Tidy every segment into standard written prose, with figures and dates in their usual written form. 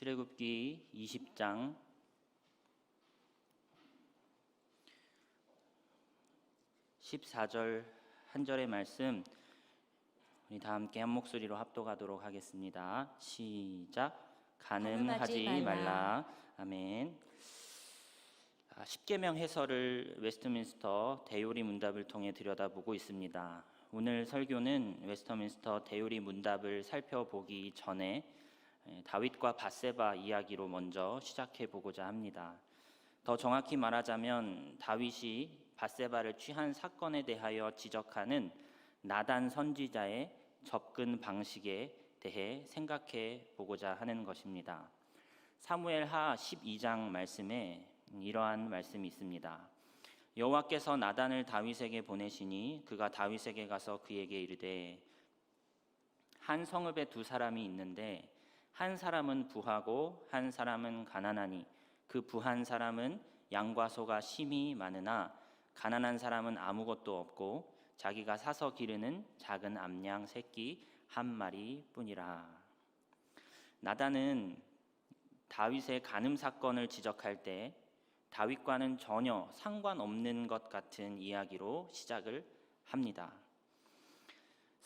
출애굽기 20장 14절 한 절의 말씀 우리 다 함께 한 목소리로 합독하도록 하겠습니다. 시작. 간음하지 말라. 아멘. 십계명 해설을 웨스트민스터 대요리 문답을 통해 들여다보고 있습니다. 오늘 설교는 웨스트민스터 대요리 문답을 살펴보기 전에 다윗과 밧세바 이야기로 먼저 시작해 보고자 합니다. 더 정확히 말하자면 다윗이 밧세바를 취한 사건에 대하여 지적하는 나단 선지자의 접근 방식에 대해 생각해 보고자 하는 것입니다. 사무엘하 12장 말씀에 이러한 말씀이 있습니다. 여호와께서 나단을 다윗에게 보내시니 그가 다윗에게 가서 그에게 이르되 한 성읍에 두 사람이 있는데 한 사람은 부하고 한 사람은 가난하니 그 부한 사람은 양과 소가 심히 많으나 가난한 사람은 아무것도 없고 자기가 사서 기르는 작은 암양 새끼 한 마리뿐이라. 나단은 다윗의 간음 사건을 지적할 때 다윗과는 전혀 상관없는 것 같은 이야기로 시작을 합니다.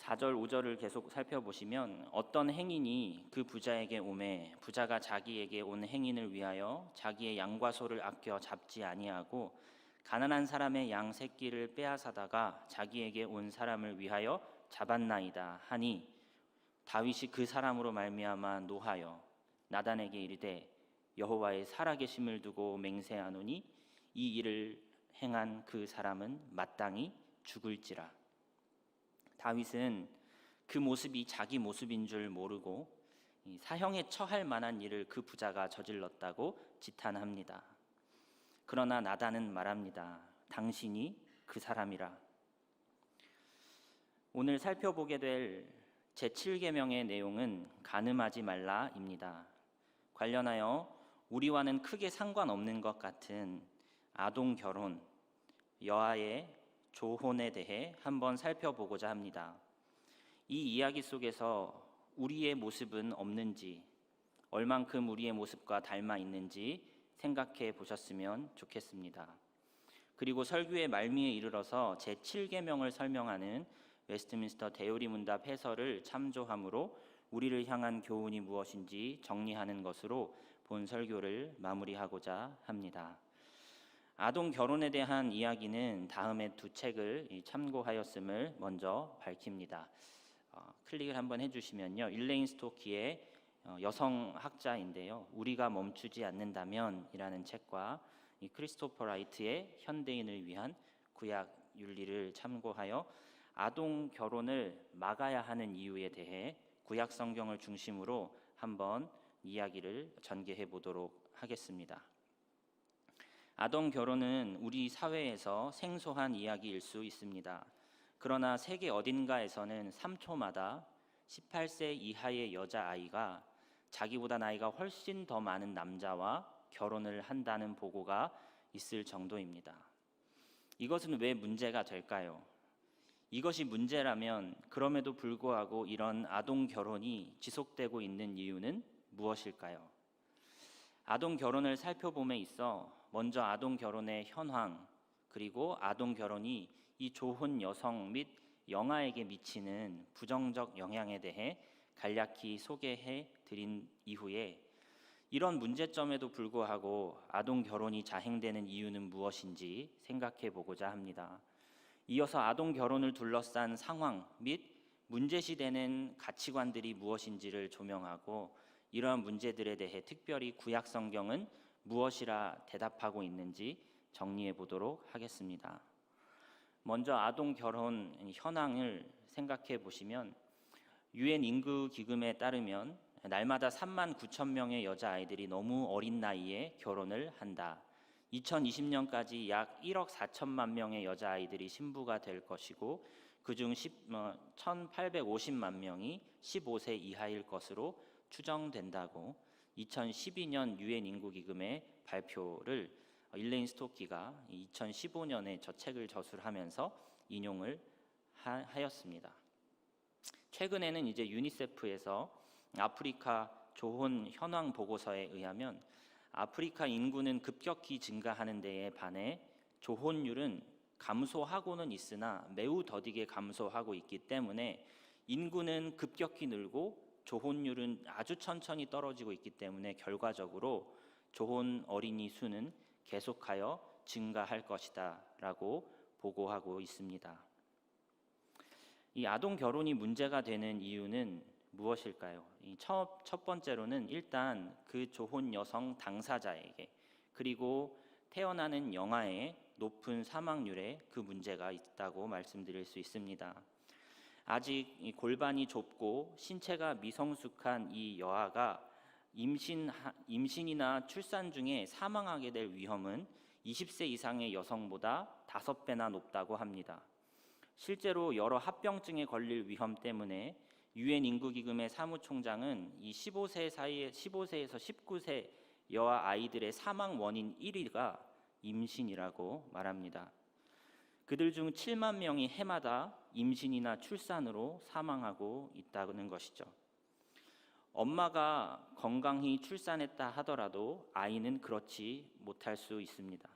4절, 5절을 계속 살펴보시면 어떤 행인이 그 부자에게 오매 부자가 자기에게 온 행인을 위하여 자기의 양과 소를 아껴 잡지 아니하고 가난한 사람의 양 새끼를 빼앗아다가 자기에게 온 사람을 위하여 잡았나이다 하니 다윗이 그 사람으로 말미암아 노하여 나단에게 이르되 여호와의 살아계심을 두고 맹세하노니 이 일을 행한 그 사람은 마땅히 죽을지라. 다윗은 그 모습이 자기 모습인 줄 모르고 사형에 처할 만한 일을 그 부자가 저질렀다고 지탄합니다. 그러나 나단은 말합니다. 당신이 그 사람이라. 오늘 살펴보게 될 제7계명의 내용은 간음하지 말라입니다. 관련하여 우리와는 크게 상관없는 것 같은 아동 결혼, 여아의 조혼에 대해 한번 살펴보고자 합니다. 이 이야기 속에서 우리의 모습은 없는지, 얼만큼 우리의 모습과 닮아 있는지 생각해 보셨으면 좋겠습니다. 그리고 설교의 말미에 이르러서 제7계명을 설명하는 웨스트민스터 대요리 문답 해설을 참조함으로 우리를 향한 교훈이 무엇인지 정리하는 것으로 본 설교를 마무리하고자 합니다. 아동 결혼에 대한 이야기는 다음에 두 책을 참고하였음을 먼저 밝힙니다. 클릭을 한번 해주시면요, 일레인 스토키의 여성학자인데요, 우리가 멈추지 않는다면 이라는 책과 크리스토퍼 라이트의 현대인을 위한 구약 윤리를 참고하여 아동 결혼을 막아야 하는 이유에 대해 구약 성경을 중심으로 한번 이야기를 전개해 보도록 하겠습니다. 아동 결혼은 우리 사회에서 생소한 이야기일 수 있습니다. 그러나 세계 어딘가에서는 3초마다 18세 이하의 여자아이가 자기보다 나이가 훨씬 더 많은 남자와 결혼을 한다는 보고가 있을 정도입니다. 이것은 왜 문제가 될까요? 이것이 문제라면 그럼에도 불구하고 이런 아동 결혼이 지속되고 있는 이유는 무엇일까요? 아동 결혼을 살펴봄에 있어 먼저 아동 결혼의 현황, 그리고 아동 결혼이 이 조혼 여성 및 영아에게 미치는 부정적 영향에 대해 간략히 소개해 드린 이후에 이런 문제점에도 불구하고 아동 결혼이 자행되는 이유는 무엇인지 생각해 보고자 합니다. 이어서 아동 결혼을 둘러싼 상황 및 문제시되는 가치관들이 무엇인지를 조명하고 이러한 문제들에 대해 특별히 구약 성경은 무엇이라 대답하고 있는지 정리해 보도록 하겠습니다. 먼저 아동 결혼 현황을 생각해 보시면 유엔 인구 기금에 따르면 날마다 3만 9천 명의 여자아이들이 너무 어린 나이에 결혼을 한다. 2020년까지 약 1억 4천만 명의 여자아이들이 신부가 될 것이고 그중 1,850만 명이 15세 이하일 것으로 추정된다고 2012년 유엔 인구기금의 발표를 일레인 스토키가 2015년에 저 책을 저술하면서 인용을 하였습니다. 최근에는 이제 유니세프에서 아프리카 조혼 현황 보고서에 의하면 아프리카 인구는 급격히 증가하는 데에 반해 조혼율은 감소하고는 있으나 매우 더디게 감소하고 있기 때문에 인구는 급격히 늘고 조혼율은 아주 천천히 떨어지고 있기 때문에 결과적으로 조혼 어린이 수는 계속하여 증가할 것이다라고 보고하고 있습니다. 이 아동 결혼이 문제가 되는 이유는 무엇일까요? 첫 번째로는 일단 그 조혼 여성 당사자에게 그리고 태어나는 영아의 높은 사망률에 그 문제가 있다고 말씀드릴 수 있습니다. 아직 이 골반이 좁고 신체가 미성숙한 이 여아가 임신이나 출산 중에 사망하게 될 위험은 20세 이상의 여성보다 5배나 높다고 합니다. 실제로 여러 합병증에 걸릴 위험 때문에 유엔 인구기금의 사무총장은 이 15세에서 19세 여아 아이들의 사망 원인 1위가 임신이라고 말합니다. 그들 중 7만 명이 해마다 임신이나 출산으로 사망하고 있다는 것이죠. 엄마가 건강히 출산했다 하더라도 아이는 그렇지 못할 수 있습니다.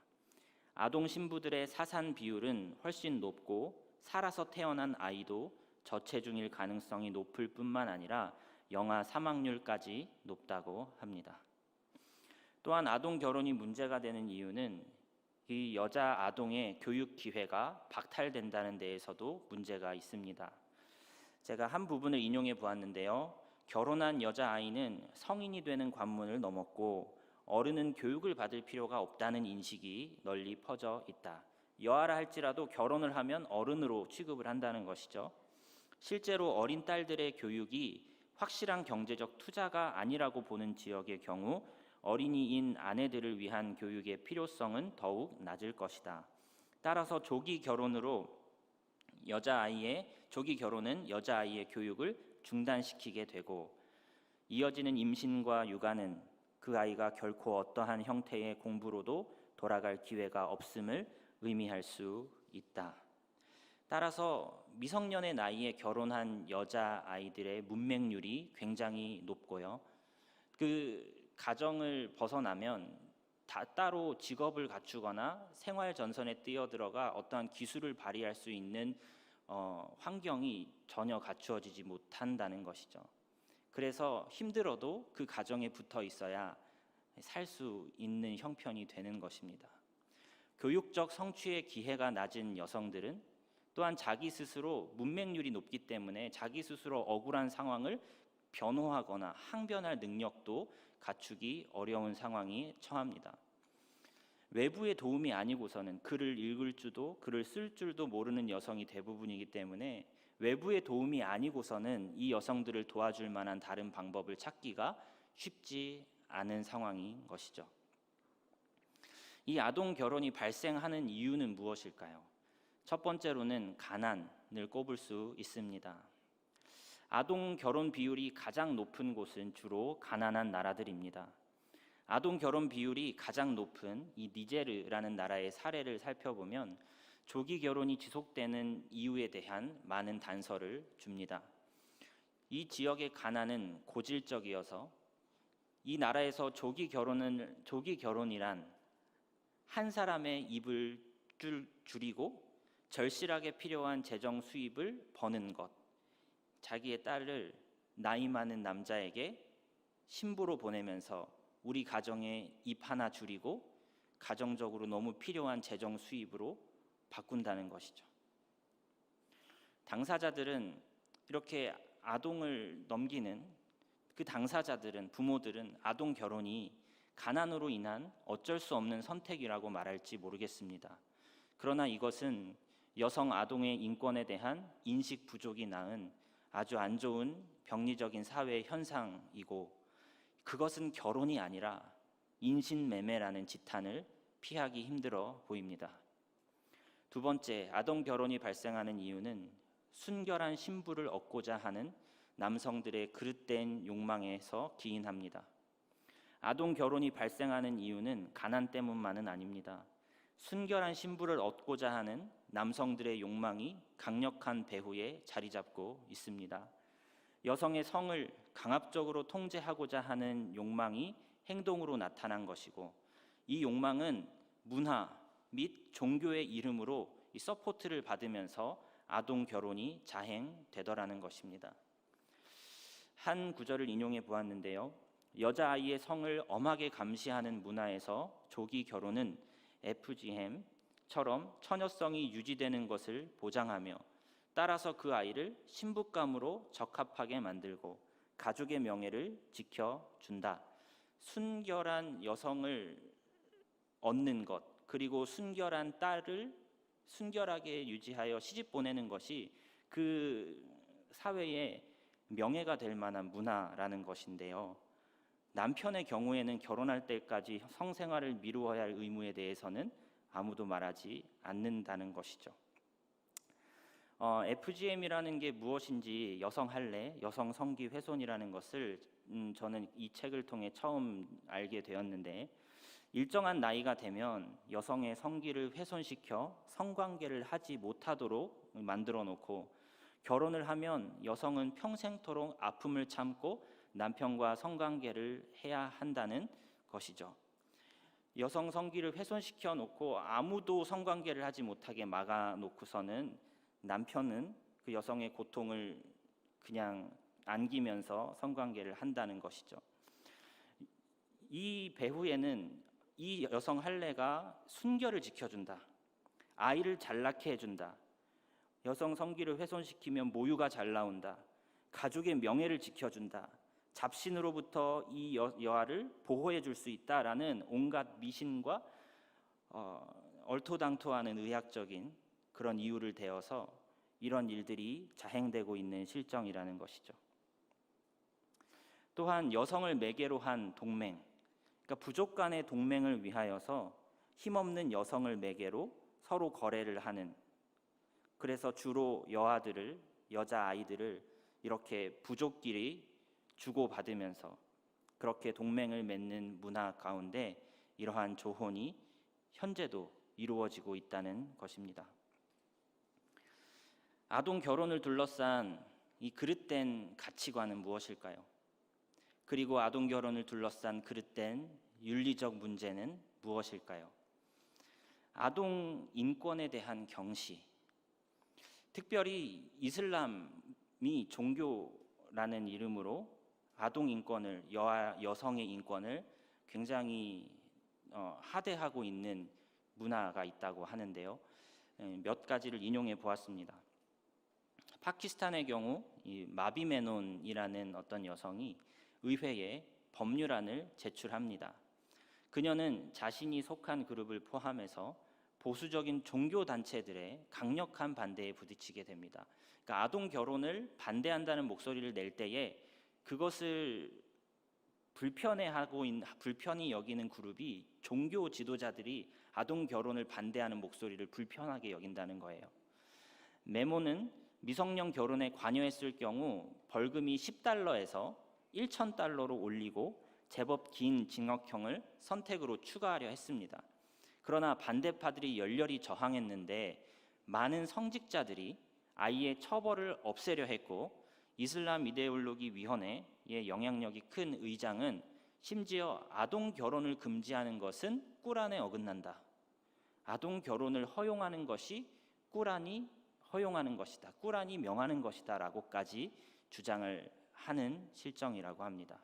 아동 신부들의 사산 비율은 훨씬 높고 살아서 태어난 아이도 저체중일 가능성이 높을 뿐만 아니라 영아 사망률까지 높다고 합니다. 또한 아동 결혼이 문제가 되는 이유는 이 여자 아동의 교육 기회가 박탈된다는 데에서도 문제가 있습니다. 제가 한 부분을 인용해 보았는데요. 결혼한 여자아이는 성인이 되는 관문을 넘었고 어른은 교육을 받을 필요가 없다는 인식이 널리 퍼져 있다. 여아라 할지라도 결혼을 하면 어른으로 취급을 한다는 것이죠. 실제로 어린 딸들의 교육이 확실한 경제적 투자가 아니라고 보는 지역의 경우 어린이인 아내들을 위한 교육의 필요성은 더욱 낮을 것이다. 따라서 조기 결혼은 여자아이의 교육을 중단시키게 되고 이어지는 임신과 육아는 그 아이가 결코 어떠한 형태의 공부로도 돌아갈 기회가 없음을 의미할 수 있다. 따라서 미성년의 나이에 결혼한 여자아이들의 문맹률이 굉장히 높고요. 그 가정을 벗어나면 따로 직업을 갖추거나 생활 전선에 뛰어들어가 어떠한 기술을 발휘할 수 있는 환경이 전혀 갖추어지지 못한다는 것이죠. 그래서 힘들어도 그 가정에 붙어 있어야 살 수 있는 형편이 되는 것입니다. 교육적 성취의 기회가 낮은 여성들은 또한 자기 스스로 문맹률이 높기 때문에 자기 스스로 억울한 상황을 변호하거나 항변할 능력도 갖추기 어려운 상황에 처합니다. 외부의 도움이 아니고서는 글을 읽을 줄도 글을 쓸 줄도 모르는 여성이 대부분이기 때문에 외부의 도움이 아니고서는 이 여성들을 도와줄 만한 다른 방법을 찾기가 쉽지 않은 상황인 것이죠. 이 아동 결혼이 발생하는 이유는 무엇일까요? 첫 번째로는 가난을 꼽을 수 있습니다. 아동 결혼 비율이 가장 높은 곳은 주로 가난한 나라들입니다. 아동 결혼 비율이 가장 높은 이 니제르라는 나라의 사례를 살펴보면 조기 결혼이 지속되는 이유에 대한 많은 단서를 줍니다. 이 지역의 가난은 고질적이어서 이 나라에서 조기 결혼이란 한 사람의 입을 줄이고 절실하게 필요한 재정 수입을 버는 것, 자기의 딸을 나이 많은 남자에게 신부로 보내면서 우리 가정의 입 하나 줄이고 가정적으로 너무 필요한 재정 수입으로 바꾼다는 것이죠. 당사자들은 이렇게 아동을 넘기는 그 당사자들은 부모들은 아동 결혼이 가난으로 인한 어쩔 수 없는 선택이라고 말할지 모르겠습니다. 그러나 이것은 여성 아동의 인권에 대한 인식 부족이 낳은 아주 안 좋은 병리적인 사회 현상이고 그것은 결혼이 아니라 인신매매라는 지탄을 피하기 힘들어 보입니다. 두 번째, 아동 결혼이 발생하는 이유는 순결한 신부를 얻고자 하는 남성들의 그릇된 욕망에서 기인합니다. 아동 결혼이 발생하는 이유는 가난 때문만은 아닙니다. 순결한 신부를 얻고자 하는 남성들의 욕망이 강력한 배후에 자리 잡고 있습니다. 여성의 성을 강압적으로 통제하고자 하는 욕망이 행동으로 나타난 것이고, 이 욕망은 문화 및 종교의 이름으로 이 서포트를 받으면서 아동 결혼이 자행되더라는 것입니다. 한 구절을 인용해 보았는데요. 여자아이의 성을 엄하게 감시하는 문화에서 조기 결혼은 FGM처럼 처녀성이 유지되는 것을 보장하며, 따라서 그 아이를 신부감으로 적합하게 만들고 가족의 명예를 지켜준다. 순결한 여성을 얻는 것, 그리고 순결한 딸을 순결하게 유지하여 시집 보내는 것이 그 사회의 명예가 될 만한 문화라는 것인데요. 남편의 경우에는 결혼할 때까지 성생활을 미루어야 할 의무에 대해서는 아무도 말하지 않는다는 것이죠. FGM이라는 게 무엇인지, 여성 할례, 여성 성기 훼손이라는 것을 저는 이 책을 통해 처음 알게 되었는데, 일정한 나이가 되면 여성의 성기를 훼손시켜 성관계를 하지 못하도록 만들어 놓고, 결혼을 하면 여성은 평생토록 아픔을 참고 남편과 성관계를 해야 한다는 것이죠. 여성 성기를 훼손시켜 놓고 아무도 성관계를 하지 못하게 막아 놓고서는 남편은 그 여성의 고통을 그냥 안기면서 성관계를 한다는 것이죠. 이 배후에는 이 여성 할례가 순결을 지켜준다, 아이를 잘 낳게 해준다, 여성 성기를 훼손시키면 모유가 잘 나온다, 가족의 명예를 지켜준다, 잡신으로부터 이 여아를 보호해 줄 수 있다라는 온갖 미신과 얼토당토하는 의학적인 그런 이유를 대어서 이런 일들이 자행되고 있는 실정이라는 것이죠. 또한 여성을 매개로 한 동맹, 그러니까 부족 간의 동맹을 위하여서 힘없는 여성을 매개로 서로 거래를 하는, 그래서 주로 여아들을, 여자아이들을 이렇게 부족끼리 주고받으면서 그렇게 동맹을 맺는 문화 가운데 이러한 조혼이 현재도 이루어지고 있다는 것입니다. 아동 결혼을 둘러싼 이 그릇된 가치관은 무엇일까요? 그리고 아동 결혼을 둘러싼 그릇된 윤리적 문제는 무엇일까요? 아동 인권에 대한 경시, 특별히 이슬람이 종교라는 이름으로 아동 인권을, 여성의 인권을 굉장히 하대하고 있는 문화가 있다고 하는데요. 몇 가지를 인용해 보았습니다. 파키스탄의 경우 이 마비 메논이라는 어떤 여성이 의회에 법률안을 제출합니다. 그녀는 자신이 속한 그룹을 포함해서 보수적인 종교 단체들의 강력한 반대에 부딪히게 됩니다. 그러니까 아동 결혼을 반대한다는 목소리를 낼 때에 그것을 불편히 여기는 그룹이, 종교 지도자들이 아동 결혼을 반대하는 목소리를 불편하게 여긴다는 거예요. 메모는 미성년 결혼에 관여했을 경우 벌금이 $10에서 $1,000로 올리고 제법 긴 징역형을 선택으로 추가하려 했습니다. 그러나 반대파들이 열렬히 저항했는데 많은 성직자들이 아이의 처벌을 없애려 했고, 이슬람 이데올로기 위원회의 영향력이 큰 의장은 심지어 아동 결혼을 금지하는 것은 꾸란에 어긋난다, 아동 결혼을 허용하는 것이 꾸란이 허용하는 것이다, 꾸란이 명하는 것이다 라고까지 주장을 하는 실정이라고 합니다.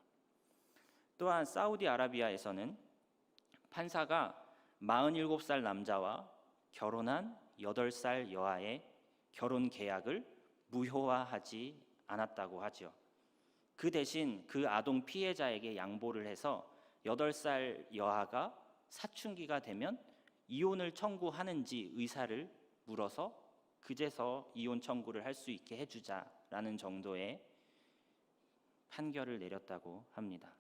또한 사우디아라비아에서는 판사가 47살 남자와 결혼한 8살 여아의 결혼 계약을 무효화하지 않았다고 하죠. 그 대신 그 아동 피해자에게 양보를 해서 8살 여아가 사춘기가 되면 이혼을 청구하는지 의사를 물어서 그제서 이혼 청구를 할 수 있게 해주자라는 정도의 판결을 내렸다고 합니다.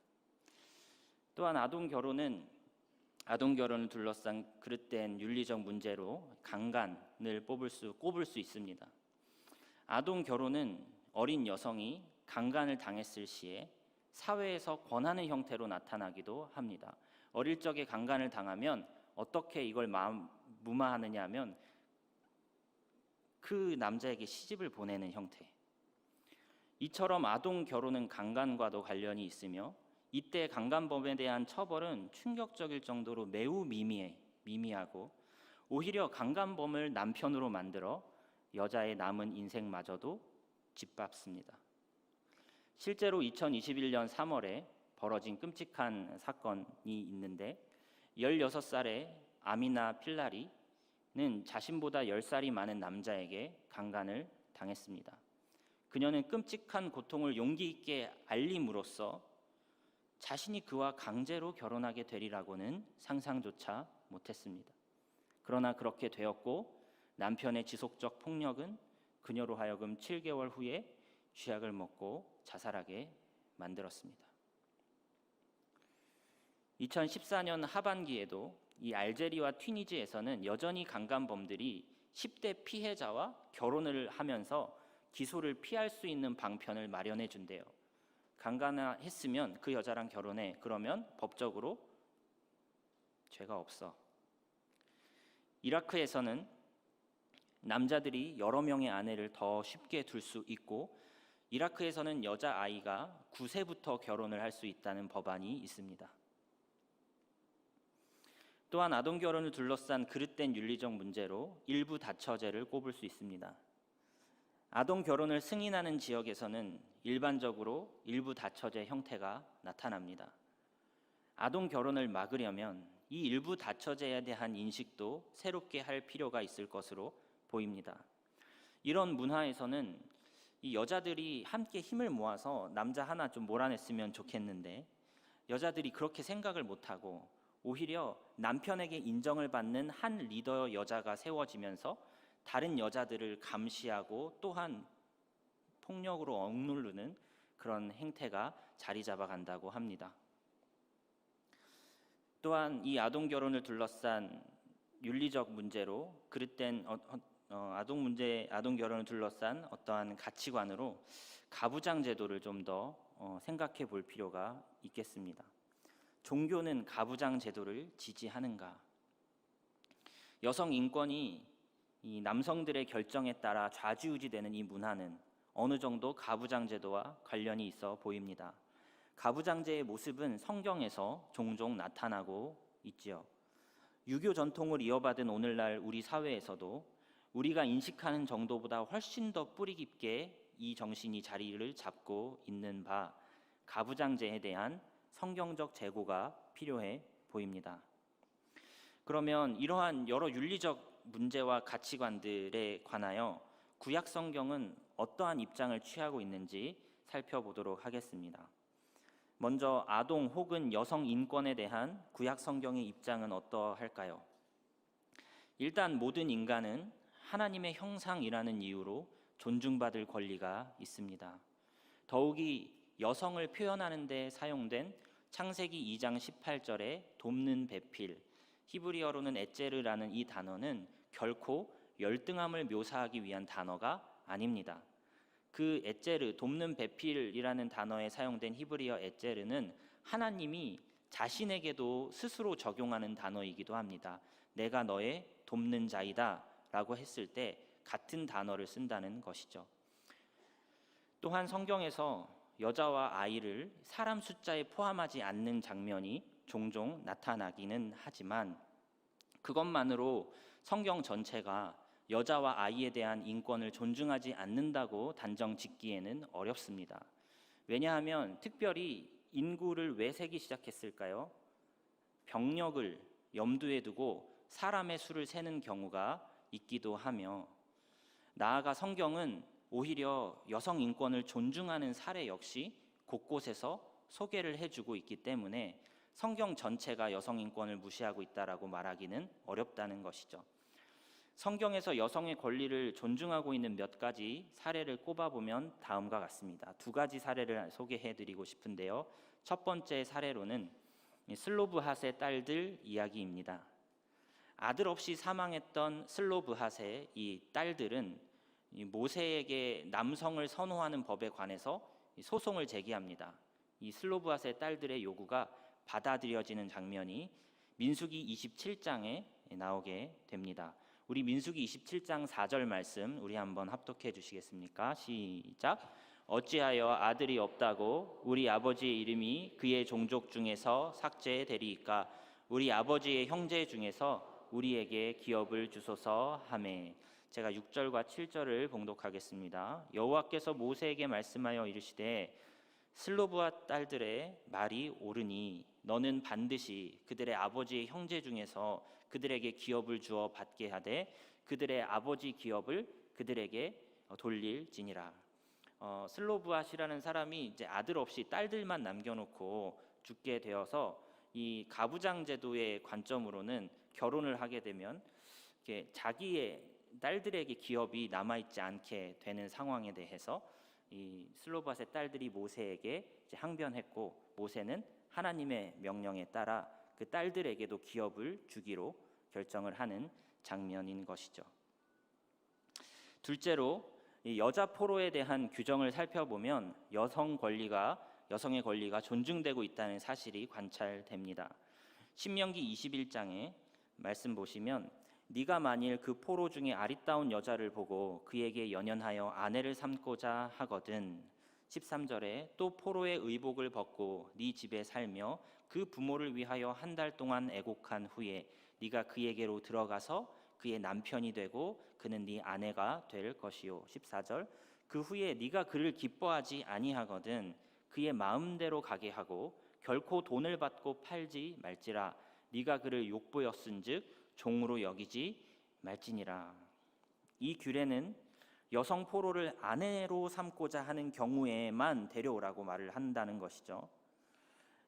또한 아동 결혼을 둘러싼 그릇된 윤리적 문제로 강간을 꼽을 수 있습니다. 아동 결혼은 어린 여성이 강간을 당했을 시에 사회에서 권하는 형태로 나타나기도 합니다. 어릴 적에 강간을 당하면 어떻게 이걸 무마하느냐 하면 그 남자에게 시집을 보내는 형태. 이처럼 아동 결혼은 강간과도 관련이 있으며 이때 강간범에 대한 처벌은 충격적일 정도로 매우 미미하고 오히려 강간범을 남편으로 만들어 여자의 남은 인생마저도 짓밟습니다. 실제로 2021년 3월에 벌어진 끔찍한 사건이 있는데 16살의 아미나 필라리는 자신보다 10살이 많은 남자에게 강간을 당했습니다. 그녀는 끔찍한 고통을 용기 있게 알림으로써 자신이 그와 강제로 결혼하게 되리라고는 상상조차 못했습니다. 그러나 그렇게 되었고 남편의 지속적 폭력은 그녀로 하여금 7개월 후에 쥐약을 먹고 자살하게 만들었습니다. 2014년 하반기에도 이 알제리와 튀니지에서는 여전히 강간범들이 10대 피해자와 결혼을 하면서 기소를 피할 수 있는 방편을 마련해 준대요. 강간했으면 그 여자랑 결혼해. 그러면 법적으로 죄가 없어. 이라크에서는 남자들이 여러 명의 아내를 더 쉽게 둘 수 있고 이라크에서는 여자아이가 9세부터 결혼을 할 수 있다는 법안이 있습니다. 또한 아동 결혼을 둘러싼 그릇된 윤리적 문제로 일부 다처제를 꼽을 수 있습니다. 아동 결혼을 승인하는 지역에서는 일반적으로 일부 다처제 형태가 나타납니다. 아동 결혼을 막으려면 이 일부 다처제에 대한 인식도 새롭게 할 필요가 있을 것으로 보입니다. 이런 문화에서는 이 여자들이 함께 힘을 모아서 남자 하나 좀 몰아냈으면 좋겠는데 여자들이 그렇게 생각을 못하고 오히려 남편에게 인정을 받는 한 리더 여자가 세워지면서 다른 여자들을 감시하고 또한 폭력으로 억누르는 그런 행태가 자리 잡아간다고 합니다. 또한 이 아동 결혼을 둘러싼 윤리적 문제로 그릇된 아동 결혼을 둘러싼 어떠한 가치관으로 가부장 제도를 좀 더 생각해 볼 필요가 있겠습니다. 종교는 가부장 제도를 지지하는가? 여성 인권이 이 남성들의 결정에 따라 좌지우지되는 이 문화는 어느 정도 가부장 제도와 관련이 있어 보입니다. 가부장제의 모습은 성경에서 종종 나타나고 있지요. 유교 전통을 이어받은 오늘날 우리 사회에서도 우리가 인식하는 정도보다 훨씬 더 뿌리 깊게 이 정신이 자리를 잡고 있는 바 가부장제에 대한 성경적 재고가 필요해 보입니다. 그러면 이러한 여러 윤리적 문제와 가치관들에 관하여 구약 성경은 어떠한 입장을 취하고 있는지 살펴보도록 하겠습니다. 먼저 아동 혹은 여성 인권에 대한 구약 성경의 입장은 어떠할까요? 일단 모든 인간은 하나님의 형상이라는 이유로 존중받을 권리가 있습니다. 더욱이 여성을 표현하는 데 사용된 창세기 2장 18절의 돕는 배필, 히브리어로는 에제르라는 이 단어는 결코 열등함을 묘사하기 위한 단어가 아닙니다. 그 에제르, 돕는 배필이라는 단어에 사용된 히브리어 에제르는 하나님이 자신에게도 스스로 적용하는 단어이기도 합니다. 내가 너의 돕는 자이다 라고 했을 때 같은 단어를 쓴다는 것이죠. 또한 성경에서 여자와 아이를 사람 숫자에 포함하지 않는 장면이 종종 나타나기는 하지만 그것만으로 성경 전체가 여자와 아이에 대한 인권을 존중하지 않는다고 단정 짓기에는 어렵습니다. 왜냐하면 특별히 인구를 왜 세기 시작했을까요? 병력을 염두에 두고 사람의 수를 세는 경우가 있기도 하며 나아가 성경은 오히려 여성 인권을 존중하는 사례 역시 곳곳에서 소개를 해주고 있기 때문에 성경 전체가 여성 인권을 무시하고 있다라고 말하기는 어렵다는 것이죠. 성경에서 여성의 권리를 존중하고 있는 몇 가지 사례를 꼽아보면 다음과 같습니다. 두 가지 사례를 소개해드리고 싶은데요. 첫 번째 사례로는 슬로브핫의 딸들 이야기입니다. 아들 없이 사망했던 슬로브핫의 이 딸들은 모세에게 남성을 선호하는 법에 관해서 소송을 제기합니다. 이 슬로브핫의 딸들의 요구가 받아들여지는 장면이 민수기 27장에 나오게 됩니다. 우리 민수기 27장 4절 말씀 우리 한번 합독해 주시겠습니까? 시작. 어찌하여 아들이 없다고 우리 아버지의 이름이 그의 종족 중에서 삭제되리이까? 우리 아버지의 형제 중에서 우리에게 기업을 주소서 하매. 제가 6절과 7절을 봉독하겠습니다. 여호와께서 모세에게 말씀하여 이르시되 슬로브와 딸들의 말이 옳으니 너는 반드시 그들의 아버지의 형제 중에서 그들에게 기업을 주어 받게 하되 그들의 아버지 기업을 그들에게 돌릴지니라. 슬로브앗이라는 사람이 이제 아들 없이 딸들만 남겨놓고 죽게 되어서 이 가부장 제도의 관점으로는 결혼을 하게 되면 자기의 딸들에게 기업이 남아있지 않게 되는 상황에 대해서 이 슬로브앗의 딸들이 모세에게 이제 항변했고, 모세는 하나님의 명령에 따라 그 딸들에게도 기업을 주기로 결정을 하는 장면인 것이죠. 둘째로 이 여자 포로에 대한 규정을 살펴보면 여성의 권리가 존중되고 있다는 사실이 관찰됩니다. 신명기 21장에 말씀 보시면 네가 만일 그 포로 중에 아리따운 여자를 보고 그에게 연연하여 아내를 삼고자 하거든. 13절에 또 포로의 의복을 벗고 네 집에 살며 그 부모를 위하여 한 달 동안 애곡한 후에 네가 그에게로 들어가서 그의 남편이 되고 그는 네 아내가 될 것이요. 14절 그 후에 네가 그를 기뻐하지 아니하거든 그의 마음대로 가게 하고 결코 돈을 받고 팔지 말지라. 네가 그를 욕보였은즉 종으로 여기지 말지니라. 이 규례는 여성 포로를 아내로 삼고자 하는 경우에만 데려오라고 말을 한다는 것이죠.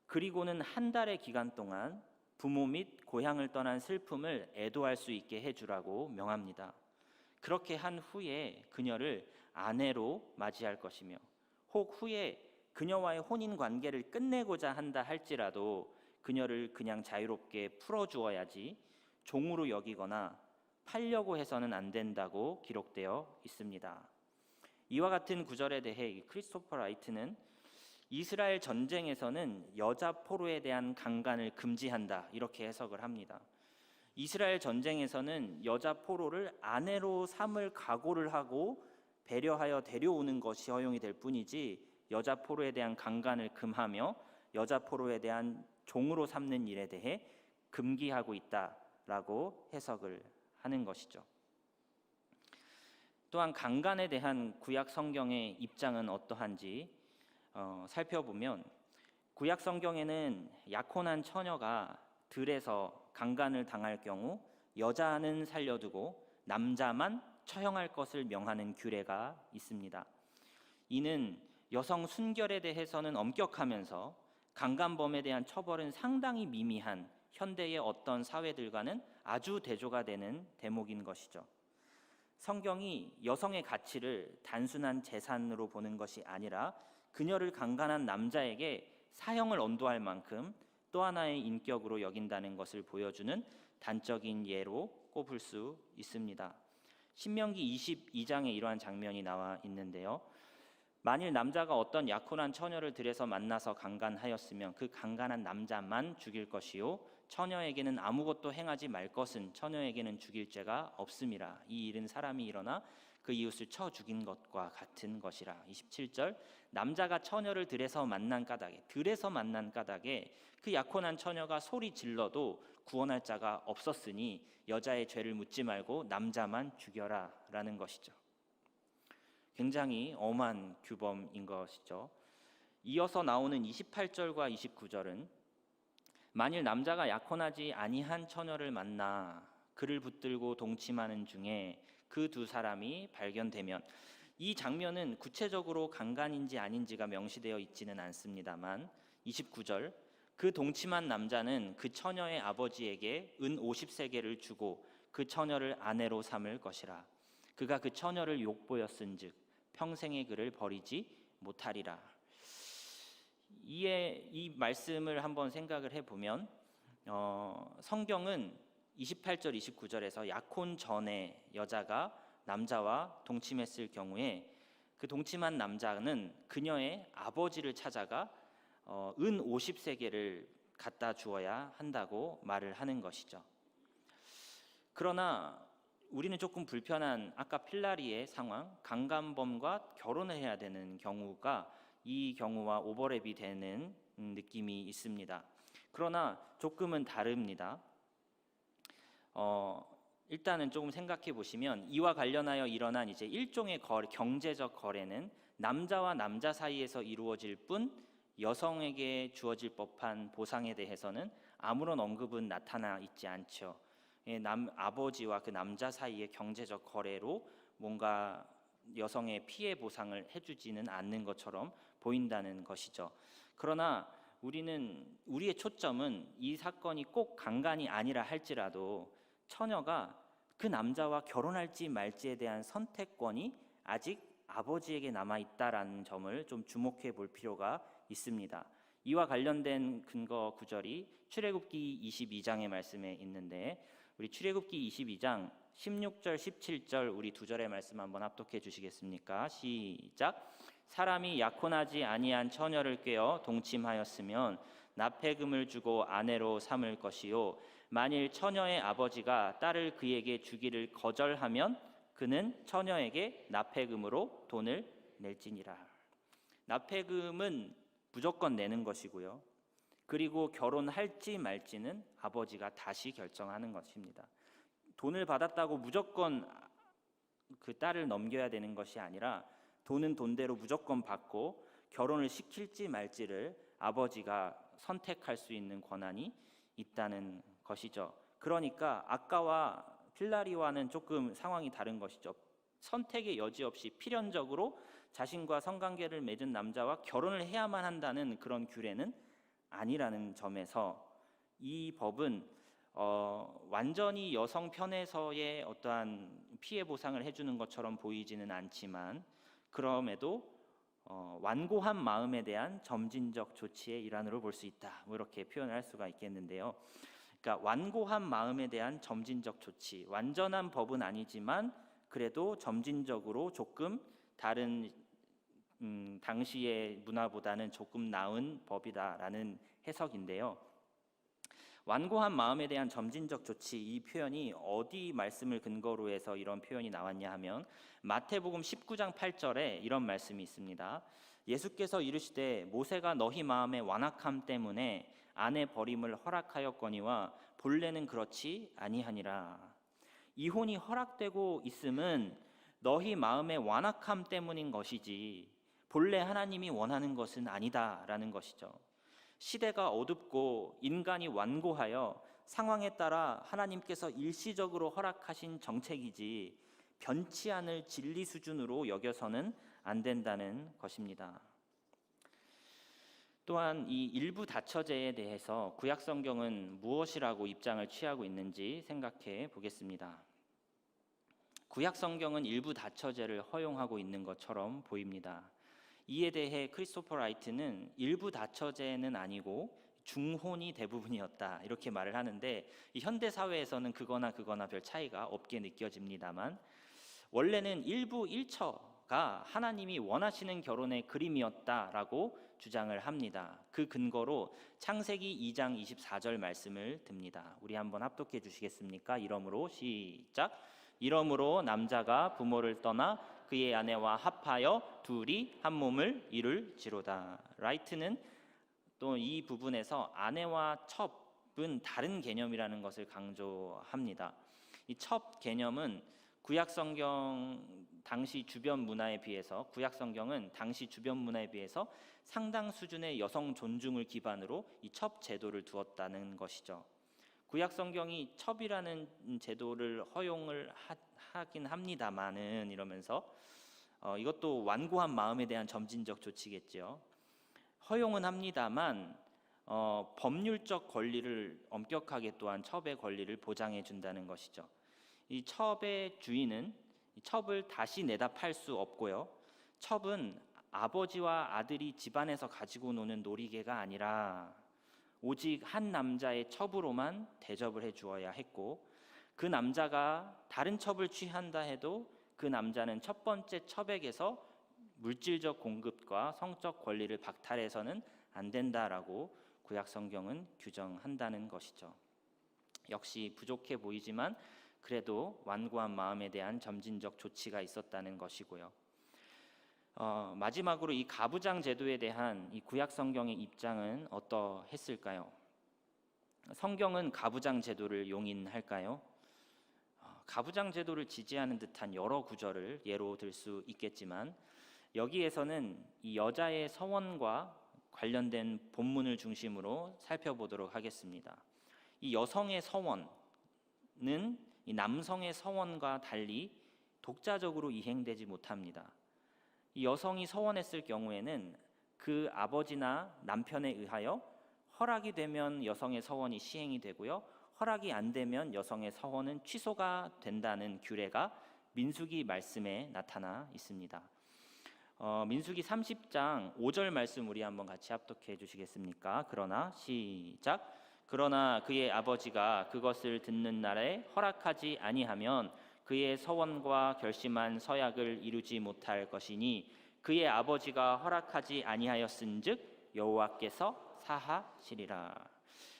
그리고는 한 달의 기간 동안 부모 및 고향을 떠난 슬픔을 애도할 수 있게 해주라고 명합니다. 그렇게 한 후에 그녀를 아내로 맞이할 것이며, 혹 후에 그녀와의 혼인 관계를 끝내고자 한다 할지라도 그녀를 그냥 자유롭게 풀어주어야지 종으로 여기거나 팔려고 해서는 안 된다고 기록되어 있습니다. 이와 같은 구절에 대해 크리스토퍼 라이트는 이스라엘 전쟁에서는 여자 포로에 대한 강간을 금지한다 이렇게 해석을 합니다. 이스라엘 전쟁에서는 여자 포로를 아내로 삼을 각오를 하고 배려하여 데려오는 것이 허용이 될 뿐이지 여자 포로에 대한 강간을 금하며 여자 포로에 대한 종으로 삼는 일에 대해 금기하고 있다라고 해석을 하는 것이죠. 또한 강간에 대한 구약 성경의 입장은 어떠한지 살펴보면 구약 성경에는 약혼한 처녀가 들에서 강간을 당할 경우 여자는 살려두고 남자만 처형할 것을 명하는 규례가 있습니다. 이는 여성 순결에 대해서는 엄격하면서 강간범에 대한 처벌은 상당히 미미한 현대의 어떤 사회들과는 아주 대조가 되는 대목인 것이죠. 성경이 여성의 가치를 단순한 재산으로 보는 것이 아니라 그녀를 강간한 남자에게 사형을 언도할 만큼 또 하나의 인격으로 여긴다는 것을 보여주는 단적인 예로 꼽을 수 있습니다. 신명기 22장에 이러한 장면이 나와 있는데요. 만일 남자가 어떤 약혼한 처녀를 들에서 만나서 강간하였으면 그 강간한 남자만 죽일 것이요 처녀에게는 아무것도 행하지 말 것은 처녀에게는 죽일 죄가 없음이라. 이 일은 사람이 일어나 그 이웃을 쳐 죽인 것과 같은 것이라. 27절 남자가 처녀를 들에서 만난 까닭에 그 약혼한 처녀가 소리 질러도 구원할 자가 없었으니 여자의 죄를 묻지 말고 남자만 죽여라 라는 것이죠. 굉장히 엄한 규범인 것이죠. 이어서 나오는 28절과 29절은 만일 남자가 약혼하지 아니한 처녀를 만나 그를 붙들고 동침하는 중에 그 두 사람이 발견되면, 이 장면은 구체적으로 강간인지 아닌지가 명시되어 있지는 않습니다만 29절 그 동침한 남자는 그 처녀의 아버지에게 은 50세겔을 주고 그 처녀를 아내로 삼을 것이라. 그가 그 처녀를 욕보였은즉 평생의 그를 버리지 못하리라. 이 말씀을 한번 생각을 해보면 성경은 28절 29절에서 약혼 전에 여자가 남자와 동침했을 경우에 그 동침한 남자는 그녀의 아버지를 찾아가 은 50세겔을 갖다 주어야 한다고 말을 하는 것이죠. 그러나 우리는 조금 불편한 아까 필라리의 상황, 강간범과 결혼을 해야 되는 경우가 이 경우와 오버랩이 되는 느낌이 있습니다. 그러나 조금은 다릅니다. 일단은 조금 생각해 보시면 이와 관련하여 일어난 이제 일종의 경제적 거래는 남자와 남자 사이에서 이루어질 뿐 여성에게 주어질 법한 보상에 대해서는 아무런 언급은 나타나 있지 않죠. 아버지와 그 남자 사이의 경제적 거래로 뭔가 여성의 피해 보상을 해주지는 않는 것처럼 보인다는 것이죠. 그러나 우리의 초점은 이 사건이 꼭 강간이 아니라 할지라도 처녀가 그 남자와 결혼할지 말지에 대한 선택권이 아직 아버지에게 남아 있다라는 점을 좀 주목해 볼 필요가 있습니다. 이와 관련된 근거 구절이 출애굽기 22장의 말씀에 있는데 우리 출애굽기 22장 16절 17절 우리 두 절의 말씀 한번 합독해 주시겠습니까? 시작. 사람이 약혼하지 아니한 처녀를 꾀어 동침하였으면 납폐금을 주고 아내로 삼을 것이요 만일 처녀의 아버지가 딸을 그에게 주기를 거절하면 그는 처녀에게 납폐금으로 돈을 낼지니라. 납폐금은 무조건 내는 것이고요. 그리고 결혼할지 말지는 아버지가 다시 결정하는 것입니다. 돈을 받았다고 무조건 그 딸을 넘겨야 되는 것이 아니라 돈은 돈대로 무조건 받고 결혼을 시킬지 말지를 아버지가 선택할 수 있는 권한이 있다는 것이죠. 그러니까 아까와 필라리와는 조금 상황이 다른 것이죠. 선택의 여지 없이 필연적으로 자신과 성관계를 맺은 남자와 결혼을 해야만 한다는 그런 규례는 아니라는 점에서 이 법은 완전히 여성 편에서의 어떠한 피해 보상을 해주는 것처럼 보이지는 않지만 그럼에도 완고한 마음에 대한 점진적 조치의 일환으로 볼 수 있다. 이렇게 표현을 할 수가 있겠는데요. 그러니까 완고한 마음에 대한 점진적 조치, 완전한 법은 아니지만 그래도 점진적으로 조금 다른 당시의 문화보다는 조금 나은 법이다라는 해석인데요. 완고한 마음에 대한 점진적 조치, 이 표현이 어디 말씀을 근거로 해서 이런 표현이 나왔냐 하면 마태복음 19장 8절에 이런 말씀이 있습니다. 예수께서 이르시되 모세가 너희 마음의 완악함 때문에 아내 버림을 허락하였거니와 본래는 그렇지 아니하니라. 이혼이 허락되고 있음은 너희 마음의 완악함 때문인 것이지 본래 하나님이 원하는 것은 아니다라는 것이죠. 시대가 어둡고 인간이 완고하여 상황에 따라 하나님께서 일시적으로 허락하신 정책이지 변치 않을 진리 수준으로 여겨서는 안 된다는 것입니다. 또한 이 일부 다처제에 대해서 구약 성경은 무엇이라고 입장을 취하고 있는지 생각해 보겠습니다. 구약 성경은 일부 다처제를 허용하고 있는 것처럼 보입니다. 이에 대해 크리스토퍼 라이트는 일부 다처제는 아니고 중혼이 대부분이었다 이렇게 말을 하는데 이 현대 사회에서는 그거나 별 차이가 없게 느껴집니다만 원래는 일부 일처가 하나님이 원하시는 결혼의 그림이었다라고 주장을 합니다. 그 근거로 창세기 2장 24절 말씀을 듭니다. 우리 한번 합독해 주시겠습니까? 이러므로 시작. 이러므로 남자가 부모를 떠나 그의 아내와 합하여 둘이 한 몸을 이룰지로다. 라이트는 또 이 부분에서 아내와 첩은 다른 개념이라는 것을 강조합니다. 이 첩 개념은 구약 성경 당시 주변 문화에 비해서 구약 성경은 당시 주변 문화에 비해서 상당 수준의 여성 존중을 기반으로 이 첩 제도를 두었다는 것이죠. 구약 성경이 첩이라는 제도를 허용을 하긴 합니다만은 이러면서 이것도 완고한 마음에 대한 점진적 조치겠죠. 허용은 합니다만 법률적 권리를 엄격하게 또한 첩의 권리를 보장해 준다는 것이죠. 이 첩의 주인은 이 첩을 다시 내다 팔 수 없고요. 첩은 아버지와 아들이 집안에서 가지고 노는 놀이개가 아니라 오직 한 남자의 첩으로만 대접을 해 주어야 했고 그 남자가 다른 첩을 취한다 해도 그 남자는 첫 번째 첩에게서 물질적 공급과 성적 권리를 박탈해서는 안 된다라고 구약 성경은 규정한다는 것이죠. 역시 부족해 보이지만 그래도 완고한 마음에 대한 점진적 조치가 있었다는 것이고요. 마지막으로 이 가부장 제도에 대한 이 구약 성경의 입장은 어떠했을까요? 성경은 가부장 제도를 용인할까요? 가부장 제도를 지지하는 듯한 여러 구절을 예로 들 수 있겠지만 여기에서는 이 여자의 서원과 관련된 본문을 중심으로 살펴보도록 하겠습니다. 이 여성의 서원은 이 남성의 서원과 달리 독자적으로 이행되지 못합니다. 이 여성이 서원했을 경우에는 그 아버지나 남편에 의하여 허락이 되면 여성의 서원이 시행이 되고요. 허락이 안 되면 여성의 서원은 취소가 된다는 규례가 민수기 말씀에 나타나 있습니다. 민수기 30장 5절 말씀 우리 한번 같이 합독해 주시겠습니까? 그러나 시작. 그러나 그의 아버지가 그것을 듣는 날에 허락하지 아니하면 그의 서원과 결심한 서약을 이루지 못할 것이니 그의 아버지가 허락하지 아니하였은즉 여호와께서 사하시리라.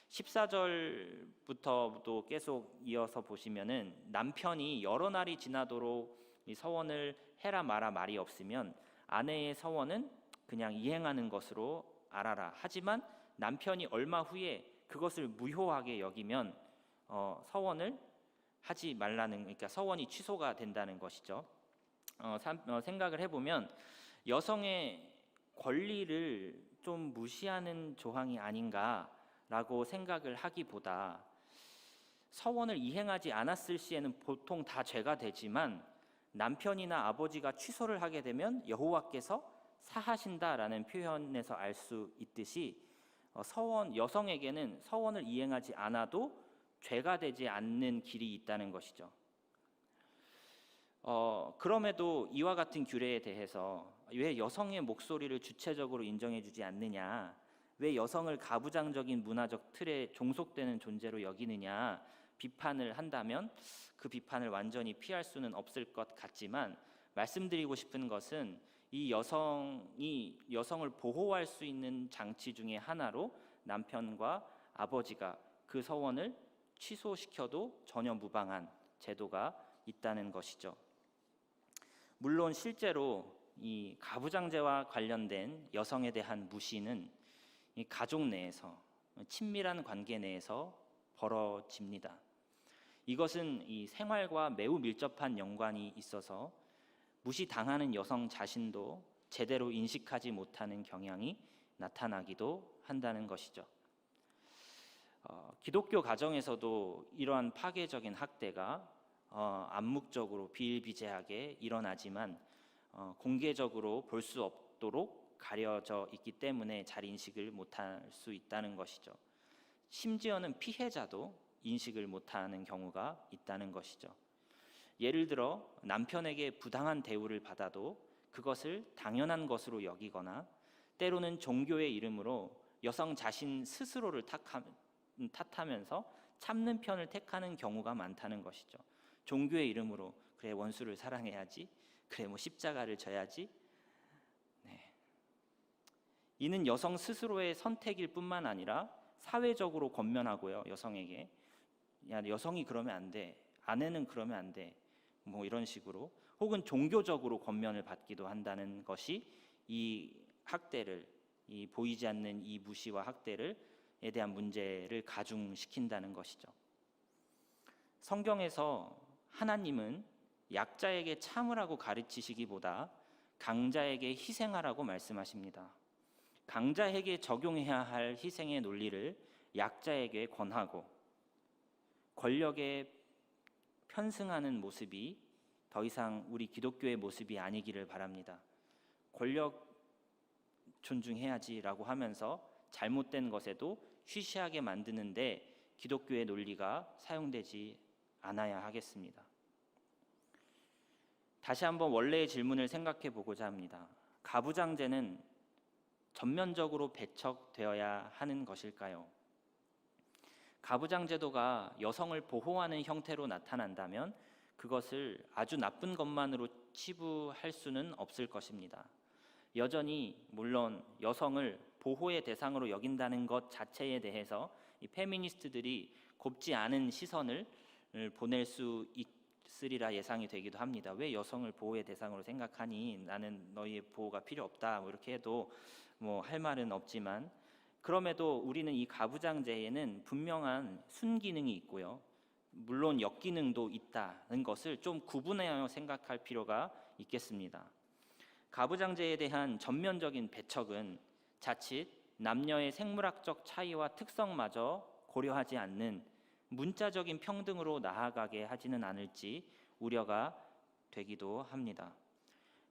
14절부터도 계속 이어서 보시면은 남편이 여러 날이 지나도록 이 서원을 해라 마라 말이 없으면 아내의 서원은 그냥 이행하는 것으로 알아라. 하지만 남편이 얼마 후에 그것을 무효하게 여기면 서원을 하지 말라는, 그러니까 서원이 취소가 된다는 것이죠. 생각을 해보면 여성의 권리를 좀 무시하는 조항이 아닌가라고 생각을 하기보다 서원을 이행하지 않았을 시에는 보통 다 죄가 되지만 남편이나 아버지가 취소를 하게 되면 여호와께서 사하신다라는 표현에서 알 수 있듯이 여성에게는 서원을 이행하지 않아도 죄가 되지 않는 길이 있다는 것이죠. 그럼에도 이와 같은 규례에 대해서 왜 여성의 목소리를 주체적으로 인정해주지 않느냐, 왜 여성을 가부장적인 문화적 틀에 종속되는 존재로 여기느냐 비판을 한다면 그 비판을 완전히 피할 수는 없을 것 같지만 말씀드리고 싶은 것은 이 여성이 여성을 보호할 수 있는 장치 중에 하나로 남편과 아버지가 그 서원을 취소시켜도 전혀 무방한 제도가 있다는 것이죠. 물론 실제로 이 가부장제와 관련된 여성에 대한 무시는 이 가족 내에서, 친밀한 관계 내에서 벌어집니다. 이것은 이 생활과 매우 밀접한 연관이 있어서 무시당하는 여성 자신도 제대로 인식하지 못하는 경향이 나타나기도 한다는 것이죠. 기독교 가정에서도 이러한 파괴적인 학대가 암묵적으로 비일비재하게 일어나지만 공개적으로 볼 수 없도록 가려져 있기 때문에 잘 인식을 못할 수 있다는 것이죠. 심지어는 피해자도 인식을 못하는 경우가 있다는 것이죠. 예를 들어 남편에게 부당한 대우를 받아도 그것을 당연한 것으로 여기거나 때로는 종교의 이름으로 여성 자신 스스로를 탓하면서 참는 편을 택하는 경우가 많다는 것이죠. 종교의 이름으로 그래 원수를 사랑해야지, 그래 뭐 십자가를 져야지. 이는 여성 스스로의 선택일 뿐만 아니라 사회적으로 권면하고요. 여성에게 야 여성이 그러면 안 돼, 아내는 그러면 안 돼, 뭐 이런 식으로 혹은 종교적으로 권면을 받기도 한다는 것이 이 학대를, 이 보이지 않는 이 무시와 학대에 대한 문제를 가중시킨다는 것이죠. 성경에서 하나님은 약자에게 참으라고 가르치시기보다 강자에게 희생하라고 말씀하십니다. 강자에게 적용해야 할 희생의 논리를 약자에게 권하고 권력에 편승하는 모습이 더 이상 우리 기독교의 모습이 아니기를 바랍니다. 권력 존중해야지라고 하면서 잘못된 것에도 쉬쉬하게 만드는데 기독교의 논리가 사용되지 않아야 하겠습니다. 다시 한번 원래의 질문을 생각해 보고자 합니다. 가부장제는 전면적으로 배척되어야 하는 것일까요? 가부장제도가 여성을 보호하는 형태로 나타난다면 그것을 아주 나쁜 것만으로 치부할 수는 없을 것입니다. 여전히 물론 여성을 보호의 대상으로 여긴다는 것 자체에 대해서 이 페미니스트들이 곱지 않은 시선을 보낼 수 있으리라 예상이 되기도 합니다. 왜 여성을 보호의 대상으로 생각하니? 나는 너희의 보호가 필요 없다. 뭐 이렇게 해도 뭐 할 말은 없지만, 그럼에도 우리는 이 가부장제에는 분명한 순기능이 있고요, 물론 역기능도 있다는 것을 좀 구분하여 생각할 필요가 있겠습니다. 가부장제에 대한 전면적인 배척은 자칫 남녀의 생물학적 차이와 특성마저 고려하지 않는 문자적인 평등으로 나아가게 하지는 않을지 우려가 되기도 합니다.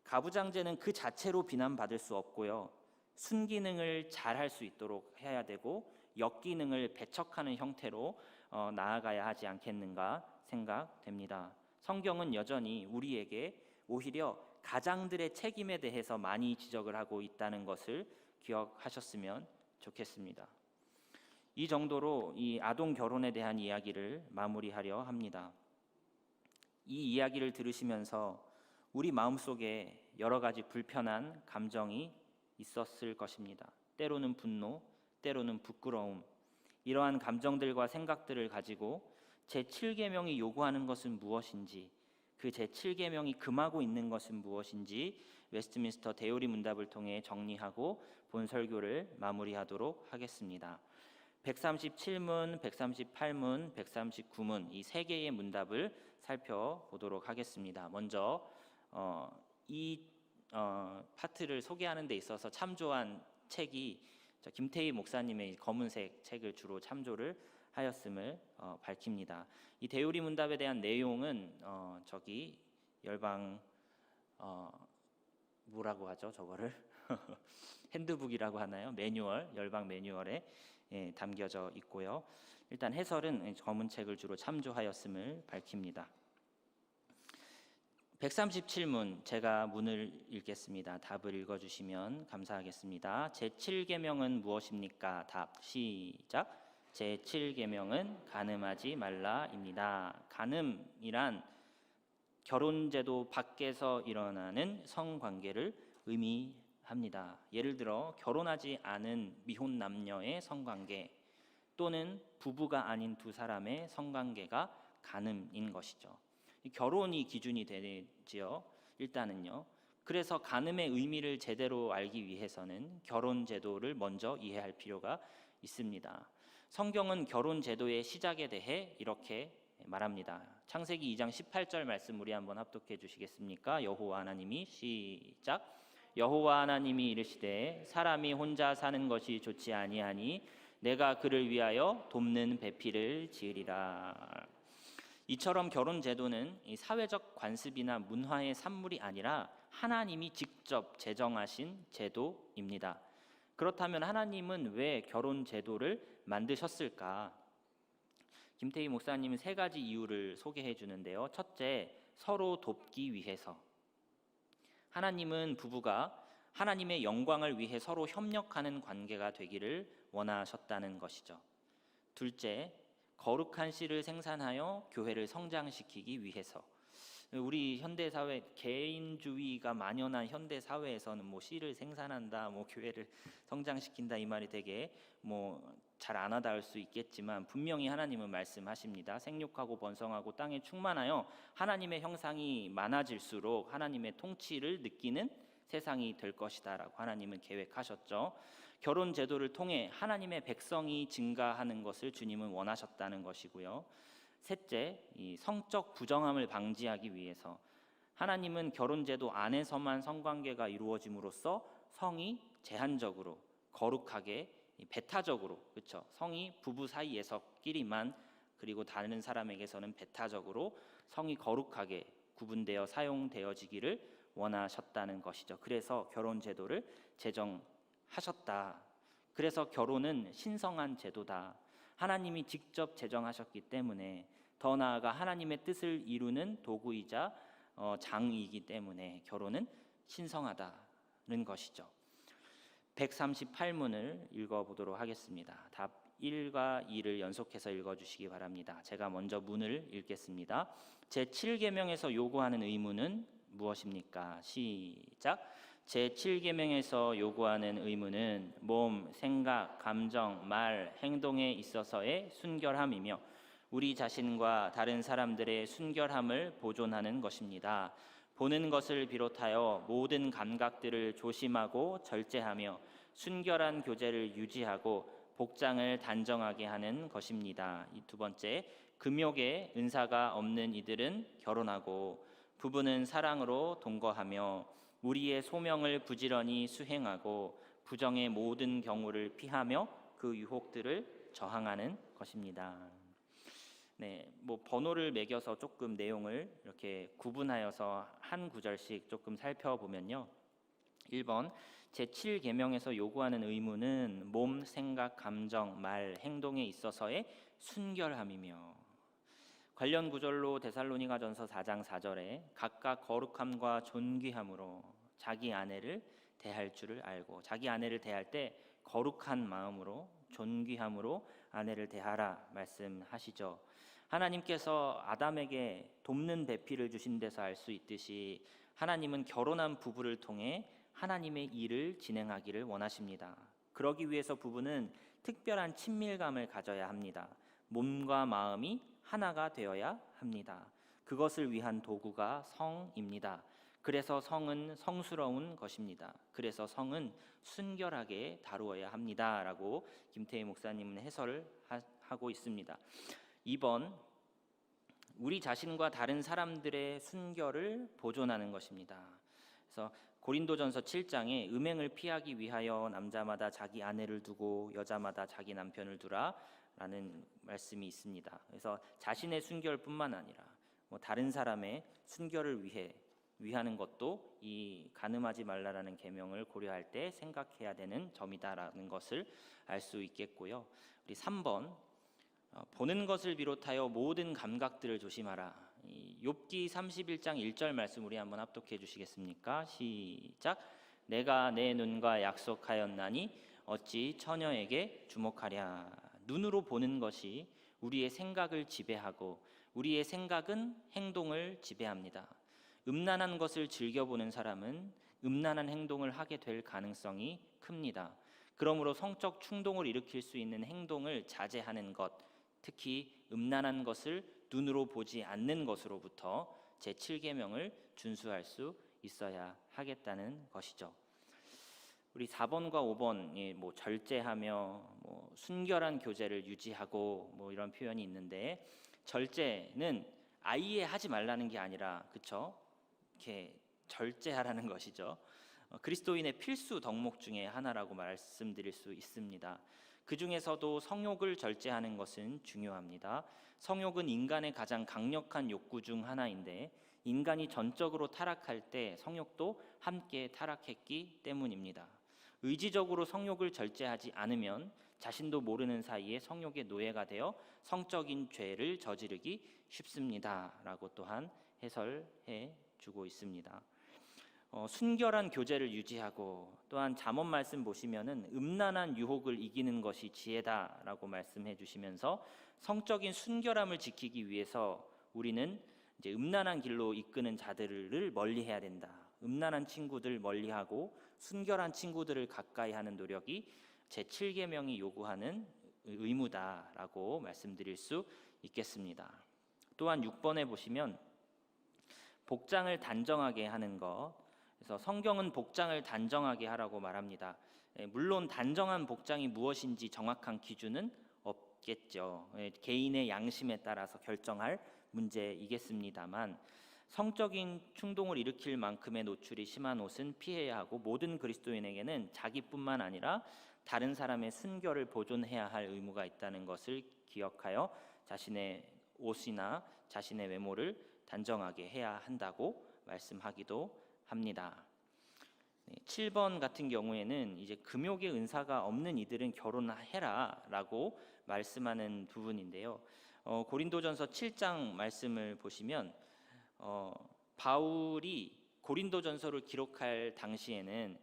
가부장제는 그 자체로 비난받을 수 없고요, 순기능을 잘할 수 있도록 해야 되고 역기능을 배척하는 형태로 나아가야 하지 않겠는가 생각됩니다. 성경은 여전히 우리에게 오히려 가장들의 책임에 대해서 많이 지적을 하고 있다는 것을 기억하셨으면 좋겠습니다. 이 정도로 이 아동 결혼에 대한 이야기를 마무리하려 합니다. 이 이야기를 들으시면서 우리 마음속에 여러 가지 불편한 감정이 있었을 것입니다. 때로는 분노, 때로는 부끄러움, 이러한 감정들과 생각들을 가지고 제7계명이 요구하는 것은 무엇인지, 그 제7계명이 금하고 있는 것은 무엇인지 웨스트민스터 대요리 문답을 통해 정리하고 본 설교를 마무리하도록 하겠습니다. 137문, 138문, 139문 이 세 개의 문답을 살펴보도록 하겠습니다. 먼저 이 파트를 소개하는 데 있어서 참조한 책이 김태희 목사님의 검은색 책을 주로 참조를 하였음을 밝힙니다. 이 대요리 문답에 대한 내용은 저기 열방 뭐라고 하죠? 저거를 핸드북이라고 하나요? 매뉴얼, 열방 매뉴얼에 담겨져 있고요. 일단 해설은 검은 책을 주로 참조하였음을 밝힙니다. 137문 제가 문을 읽겠습니다. 답을 읽어주시면 감사하겠습니다. 제7계명은 무엇입니까? 답 시작. 제7계명은 간음하지 말라입니다. 간음이란 결혼제도 밖에서 일어나는 성관계를 의미합니다. 예를 들어 결혼하지 않은 미혼 남녀의 성관계 또는 부부가 아닌 두 사람의 성관계가 간음인 것이죠. 결혼이 기준이 되지요. 일단은요. 그래서 간음의 의미를 제대로 알기 위해서는 결혼 제도를 먼저 이해할 필요가 있습니다. 성경은 결혼 제도의 시작에 대해 이렇게 말합니다. 창세기 2장 18절 말씀 우리 한번 합독해 주시겠습니까? 여호와 하나님이 시작. 여호와 하나님이 이르시되 사람이 혼자 사는 것이 좋지 아니하니 내가 그를 위하여 돕는 배필을 지으리라. 이처럼 결혼 제도는 사회적 관습이나 문화의 산물이 아니라 하나님이 직접 제정하신 제도입니다. 그렇다면 하나님은 왜 결혼 제도를 만드셨을까? 김태희 목사님은 세 가지 이유를 소개해 주는데요. 첫째, 서로 돕기 위해서. 하나님은 부부가 하나님의 영광을 위해 서로 협력하는 관계가 되기를 원하셨다는 것이죠. 둘째, 거룩한 씨를 생산하여 교회를 성장시키기 위해서. 우리 현대사회 개인주의가 만연한 현대사회에서는 뭐 씨를 생산한다, 뭐 교회를 성장시킨다 이 말이 되게 뭐 잘 안 와닿을 수 있겠지만 분명히 하나님은 말씀하십니다. 생육하고 번성하고 땅에 충만하여 하나님의 형상이 많아질수록 하나님의 통치를 느끼는 세상이 될 것이다 라고 하나님은 계획하셨죠. 결혼 제도를 통해 하나님의 백성이 증가하는 것을 주님은 원하셨다는 것이고요. 셋째, 이 성적 부정함을 방지하기 위해서 하나님은 결혼 제도 안에서만 성관계가 이루어짐으로써 성이 제한적으로 거룩하게 배타적으로, 그렇죠? 성이 부부 사이에서끼리만, 그리고 다른 사람에게서는 배타적으로 성이 거룩하게 구분되어 사용되어지기를 원하셨다는 것이죠. 그래서 결혼 제도를 제정하셨다. 그래서 결혼은 신성한 제도다. 하나님이 직접 제정하셨기 때문에, 더 나아가 하나님의 뜻을 이루는 도구이자 장이기 때문에 결혼은 신성하다는 것이죠. 138문을 읽어보도록 하겠습니다. 답 1과 2를 연속해서 읽어주시기 바랍니다. 제가 먼저 문을 읽겠습니다. 제7계명에서 요구하는 의무는 무엇입니까? 시작. 제7계명에서 요구하는 의무는 몸, 생각, 감정, 말, 행동에 있어서의 순결함이며 우리 자신과 다른 사람들의 순결함을 보존하는 것입니다. 보는 것을 비롯하여 모든 감각들을 조심하고 절제하며 순결한 교제를 유지하고 복장을 단정하게 하는 것입니다. 이 두 번째, 금욕에 은사가 없는 이들은 결혼하고 부부는 사랑으로 동거하며 우리의 소명을 부지런히 수행하고 부정의 모든 경우를 피하며 그 유혹들을 저항하는 것입니다. 네, 번호를 매겨서 조금 내용을 이렇게 구분하여서 한 구절씩 조금 살펴보면요. 1번, 제7계명에서 요구하는 의무는 몸, 생각, 감정, 말, 행동에 있어서의 순결함이며, 관련 구절로 데살로니가전서 4장 4절에 각각 거룩함과 존귀함으로 자기 아내를 대할 줄을 알고, 자기 아내를 대할 때 거룩한 마음으로 존귀함으로 아내를 대하라 말씀하시죠. 하나님께서 아담에게 돕는 배필을 주신 데서 알 수 있듯이 하나님은 결혼한 부부를 통해 하나님의 일을 진행하기를 원하십니다. 그러기 위해서 부부는 특별한 친밀감을 가져야 합니다. 몸과 마음이 하나가 되어야 합니다. 그것을 위한 도구가 성입니다. 그래서 성은 성스러운 것입니다. 그래서 성은 순결하게 다루어야 합니다. 라고 김태희 목사님은 해설을 하고 있습니다. 2번, 우리 자신과 다른 사람들의 순결을 보존하는 것입니다. 그래서 고린도전서 7장에 음행을 피하기 위하여 남자마다 자기 아내를 두고 여자마다 자기 남편을 두라 라는 말씀이 있습니다. 그래서 자신의 순결뿐만 아니라 다른 사람의 순결을 위하는 것도 이 간음하지 말라라는 계명을 고려할 때 생각해야 되는 점이다라는 것을 알 수 있겠고요. 우리 3번, 보는 것을 비롯하여 모든 감각들을 조심하라. 욥기 31장 1절 말씀 우리 한번 합독해 주시겠습니까? 시작. 내가 내 눈과 약속하였나니 어찌 처녀에게 주목하랴. 눈으로 보는 것이 우리의 생각을 지배하고 우리의 생각은 행동을 지배합니다. 음란한 것을 즐겨보는 사람은 음란한 행동을 하게 될 가능성이 큽니다. 그러므로 성적 충동을 일으킬 수 있는 행동을 자제하는 것, 특히 음란한 것을 눈으로 보지 않는 것으로부터 제7계명을 준수할 수 있어야 하겠다는 것이죠. 우리 4번과 5번, 절제하며 순결한 교제를 유지하고 이런 표현이 있는데, 절제는 아예 하지 말라는 게 아니라, 그렇죠? 이렇게 절제하라는 것이죠. 그리스도인의 필수 덕목 중에 하나라고 말씀드릴 수 있습니다. 그 중에서도 성욕을 절제하는 것은 중요합니다. 성욕은 인간의 가장 강력한 욕구 중 하나인데 인간이 전적으로 타락할 때 성욕도 함께 타락했기 때문입니다. 의지적으로 성욕을 절제하지 않으면 자신도 모르는 사이에 성욕의 노예가 되어 성적인 죄를 저지르기 쉽습니다. 라고 또한 해설해 주고 있습니다. 순결한 교제를 유지하고, 또한 잠언 말씀 보시면은 음란한 유혹을 이기는 것이 지혜다라고 말씀해 주시면서 성적인 순결함을 지키기 위해서 우리는 이제 음란한 길로 이끄는 자들을 멀리해야 된다. 음란한 친구들 멀리하고 순결한 친구들을 가까이 하는 노력이 제7계명이 요구하는 의무다라고 말씀드릴 수 있겠습니다. 또한 6번에 보시면 복장을 단정하게 하는 것, 그래서 성경은 복장을 단정하게 하라고 말합니다. 물론 단정한 복장이 무엇인지 정확한 기준은 없겠죠. 개인의 양심에 따라서 결정할 문제이겠습니다만, 성적인 충동을 일으킬 만큼의 노출이 심한 옷은 피해야 하고, 모든 그리스도인에게는 자기뿐만 아니라 다른 사람의 순결을 보존해야 할 의무가 있다는 것을 기억하여 자신의 옷이나 자신의 외모를 단정하게 해야 한다고 말씀하기도 합니다. 7번 같은 경우에는 이제 금욕의 은사가 없는 이들은 결혼해라라고 말씀하는 부분인데요. 고린도전서 7장 말씀을 보시면 바울이 고린도전서를 기록할 당시에는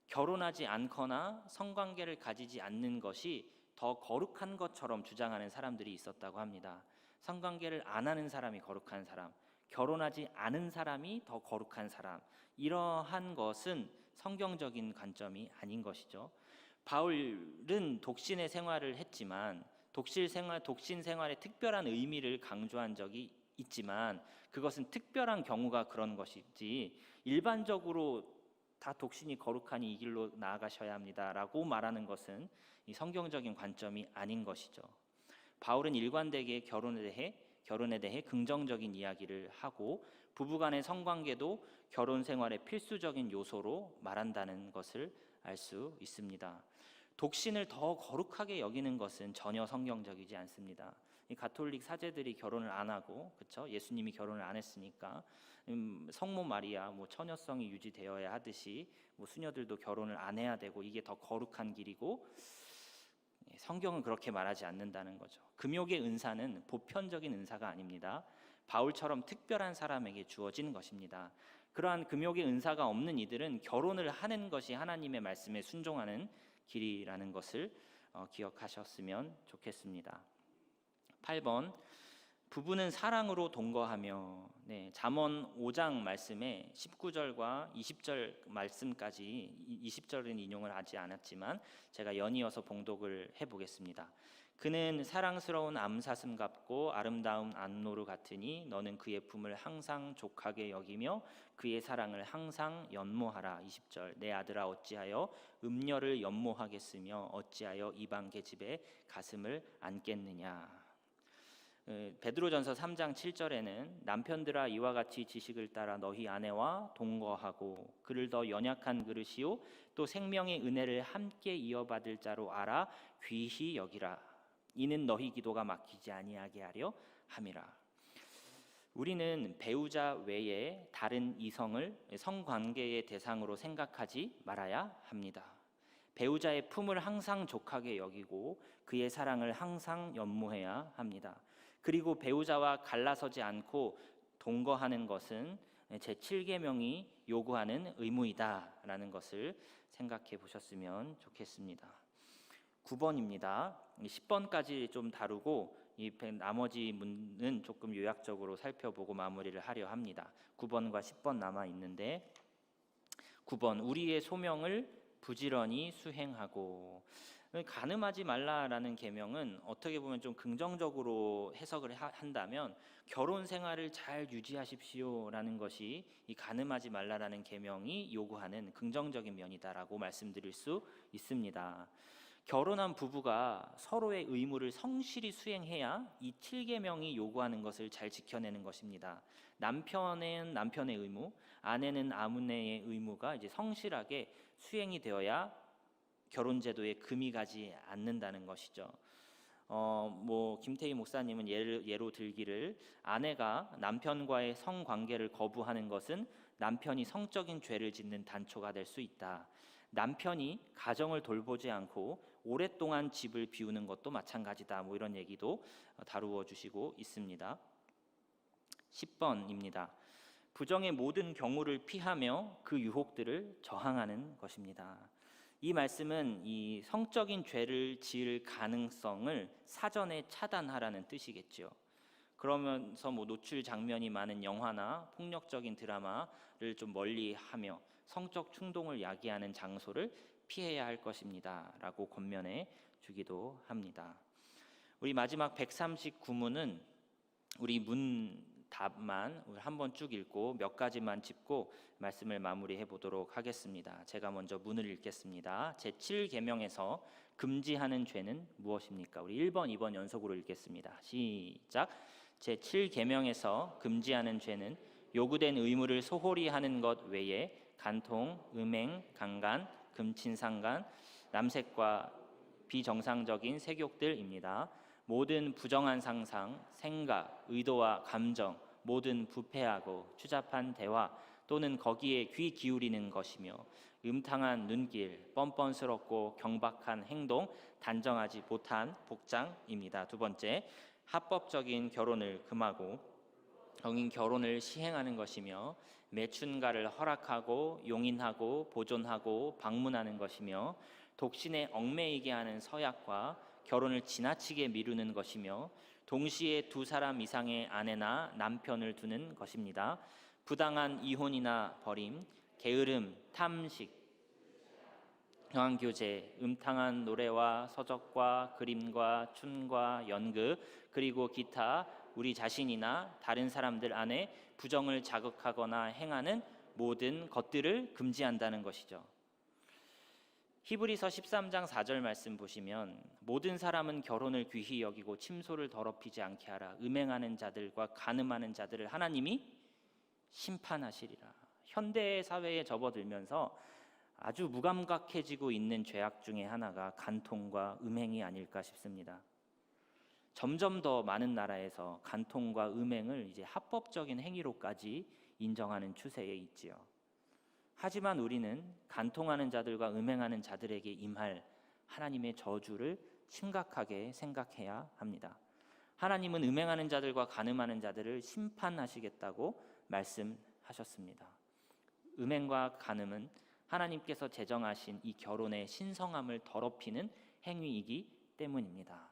결혼하지 않거나 성관계를 가지지 않는 것이 더 거룩한 것처럼 주장하는 사람들이 있었다고 합니다. 성관계를 안 하는 사람이 거룩한 사람, 결혼하지 않은 사람이 더 거룩한 사람, 이러한 것은 성경적인 관점이 아닌 것이죠. 바울은 독신의 생활을 했지만 독신 생활의 특별한 의미를 강조한 적이 있지만 그것은 특별한 경우가 그런 것이지 일반적으로 다 독신이 거룩하니 이 길로 나아가셔야 합니다라고 말하는 것은 이 성경적인 관점이 아닌 것이죠. 바울은 일관되게 결혼에 대해 긍정적인 이야기를 하고 부부간의 성관계도 결혼 생활의 필수적인 요소로 말한다는 것을 알 수 있습니다. 독신을 더 거룩하게 여기는 것은 전혀 성경적이지 않습니다. 이 가톨릭 사제들이 결혼을 안 하고, 그렇죠? 예수님이 결혼을 안 했으니까 성모 마리아 처녀성이 유지되어야 하듯이 수녀들도 결혼을 안 해야 되고 이게 더 거룩한 길이고, 성경은 그렇게 말하지 않는다는 거죠. 금욕의 은사는 보편적인 은사가 아닙니다. 바울처럼 특별한 사람에게 주어진 것입니다. 그러한 금욕의 은사가 없는 이들은 결혼을 하는 것이 하나님의 말씀에 순종하는 길이라는 것을 기억하셨으면 좋겠습니다. 8번, 부부는 사랑으로 동거하며. 잠언 5장 말씀에 19절과 20절 말씀까지 20절은 인용을 하지 않았지만 제가 연이어서 봉독을 해보겠습니다. 그는 사랑스러운 암사슴 같고 아름다운 안노루 같으니 너는 그의 품을 항상 족하게 여기며 그의 사랑을 항상 연모하라. 20절, 내 아들아 어찌하여 음녀를 연모하겠으며 어찌하여 이방 계집의 가슴을 안겠느냐. 베드로전서 3장 7절에는 남편들아 이와 같이 지식을 따라 너희 아내와 동거하고 그를 더 연약한 그릇이요 또 생명의 은혜를 함께 이어받을 자로 알아 귀히 여기라. 이는 너희 기도가 막히지 아니하게 하려 함이라. 우리는 배우자 외에 다른 이성을 성관계의 대상으로 생각하지 말아야 합니다. 배우자의 품을 항상 족하게 여기고 그의 사랑을 항상 연모해야 합니다. 그리고 배우자와 갈라서지 않고 동거하는 것은 제7계명이 요구하는 의무이다라는 것을 생각해 보셨으면 좋겠습니다. 9번입니다. 10번까지 좀 다루고 이 나머지 문은 조금 요약적으로 살펴보고 마무리를 하려 합니다. 9번과 10번 남아 있는데 9번, 우리의 소명을 부지런히 수행하고. 간음하지 말라라는 계명은 어떻게 보면 좀 긍정적으로 해석을 한다면 결혼 생활을 잘 유지하십시오라는 것이 이 간음하지 말라라는 계명이 요구하는 긍정적인 면이다라고 말씀드릴 수 있습니다. 결혼한 부부가 서로의 의무를 성실히 수행해야 이 7계명이 요구하는 것을 잘 지켜내는 것입니다. 남편은 남편의 의무, 아내는 아내의 의무가 이제 성실하게 수행이 되어야 결혼 제도에 금이 가지 않는다는 것이죠. 김태희 목사님은 예로 들기를 아내가 남편과의 성관계를 거부하는 것은 남편이 성적인 죄를 짓는 단초가 될 수 있다. 남편이 가정을 돌보지 않고 오랫동안 집을 비우는 것도 마찬가지다. 이런 얘기도 다루어 주시고 있습니다. 10번입니다. 부정의 모든 경우를 피하며 그 유혹들을 저항하는 것입니다. 이 말씀은 이 성적인 죄를 지을 가능성을 사전에 차단하라는 뜻이겠죠. 그러면서 노출 장면이 많은 영화나 폭력적인 드라마를 좀 멀리하며 성적 충동을 야기하는 장소를 피해야 할 것입니다라고 권면해 주기도 합니다. 우리 마지막 139문은 우리 문 답만 한번 쭉 읽고 몇 가지만 짚고 말씀을 마무리해 보도록 하겠습니다. 제가 먼저 문을 읽겠습니다. 제7계명에서 금지하는 죄는 무엇입니까? 우리 1번, 2번 연속으로 읽겠습니다. 시작. 제7계명에서 금지하는 죄는 요구된 의무를 소홀히 하는 것 외에 간통, 음행, 강간, 금친상간, 남색과 비정상적인 색욕들입니다. 모든 부정한 상상, 생각, 의도와 감정, 모든 부패하고 추잡한 대화 또는 거기에 귀 기울이는 것이며 음탕한 눈길, 뻔뻔스럽고 경박한 행동, 단정하지 못한 복장입니다. 두 번째, 합법적인 결혼을 금하고 성인 결혼을 시행하는 것이며 매춘가를 허락하고 용인하고 보존하고 방문하는 것이며 독신에 얽매이게 하는 서약과 결혼을 지나치게 미루는 것이며 동시에 두 사람 이상의 아내나 남편을 두는 것입니다. 부당한 이혼이나 버림, 게으름, 탐식, 부정한 교제, 음탕한 노래와 서적과 그림과 춤과 연극, 그리고 기타 우리 자신이나 다른 사람들 안에 부정을 자극하거나 행하는 모든 것들을 금지한다는 것이죠. 히브리서 13장 4절 말씀 보시면 모든 사람은 결혼을 귀히 여기고 침소를 더럽히지 않게 하라. 음행하는 자들과 간음하는 자들을 하나님이 심판하시리라. 현대 사회에 접어들면서 아주 무감각해지고 있는 죄악 중에 하나가 간통과 음행이 아닐까 싶습니다. 점점 더 많은 나라에서 간통과 음행을 이제 합법적인 행위로까지 인정하는 추세에 있지요. 하지만 우리는 간통하는 자들과 음행하는 자들에게 임할 하나님의 저주를 심각하게 생각해야 합니다. 하나님은 음행하는 자들과 간음하는 자들을 심판하시겠다고 말씀하셨습니다. 음행과 간음은 하나님께서 제정하신 이 결혼의 신성함을 더럽히는 행위이기 때문입니다.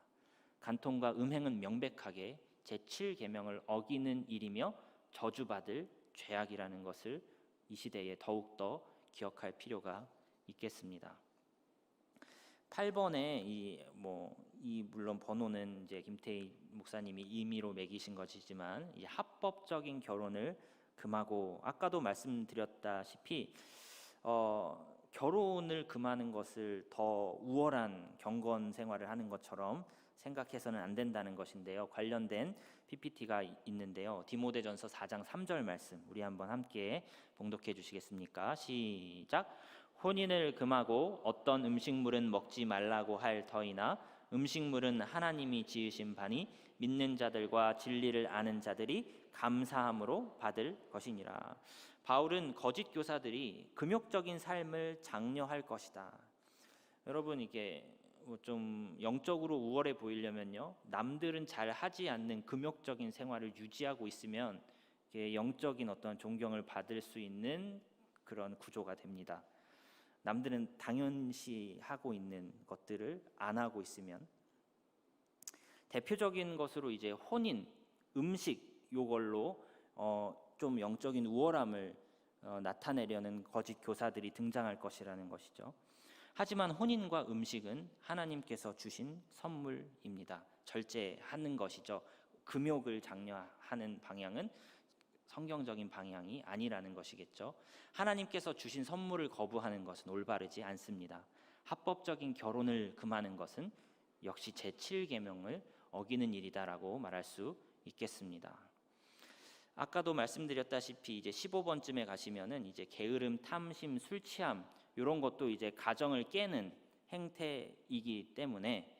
간통과 음행은 명백하게 제7계명을 어기는 일이며 저주받을 죄악이라는 것을 이 시대에 더욱더 기억할 필요가 있겠습니다. 8번에 물론 번호는 이제 김태희 목사님이 임의로 매기신 것이지만 이 합법적인 결혼을 금하고, 아까도 말씀드렸다시피 결혼을 금하는 것을 더 우월한 경건 생활을 하는 것처럼 생각해서는 안 된다는 것인데요. 관련된 PPT가 있는데요. 디모데전서 4장 3절 말씀 우리 한번 함께 봉독해 주시겠습니까? 시작. 혼인을 금하고 어떤 음식물은 먹지 말라고 할 터이나 음식물은 하나님이 지으신 바니 믿는 자들과 진리를 아는 자들이 감사함으로 받을 것이니라. 바울은 거짓 교사들이 금욕적인 삶을 장려할 것이다. 여러분, 이게 좀 영적으로 우월해 보이려면요, 남들은 잘 하지 않는 금욕적인 생활을 유지하고 있으면 영적인 어떤 존경을 받을 수 있는 그런 구조가 됩니다. 남들은 당연시 하고 있는 것들을 안 하고 있으면, 대표적인 것으로 이제 혼인, 음식 요걸로 좀 영적인 우월함을 나타내려는 거짓 교사들이 등장할 것이라는 것이죠. 하지만 혼인과 음식은 하나님께서 주신 선물입니다. 절제하는 것이죠. 금욕을 장려하는 방향은 성경적인 방향이 아니라는 것이겠죠. 하나님께서 주신 선물을 거부하는 것은 올바르지 않습니다. 합법적인 결혼을 금하는 것은 역시 제7계명을 어기는 일이다라고 말할 수 있겠습니다. 아까도 말씀드렸다시피 이제 15번쯤에 가시면은 이제 게으름, 탐심, 술 취함 이런 것도 이제 가정을 깨는 행태이기 때문에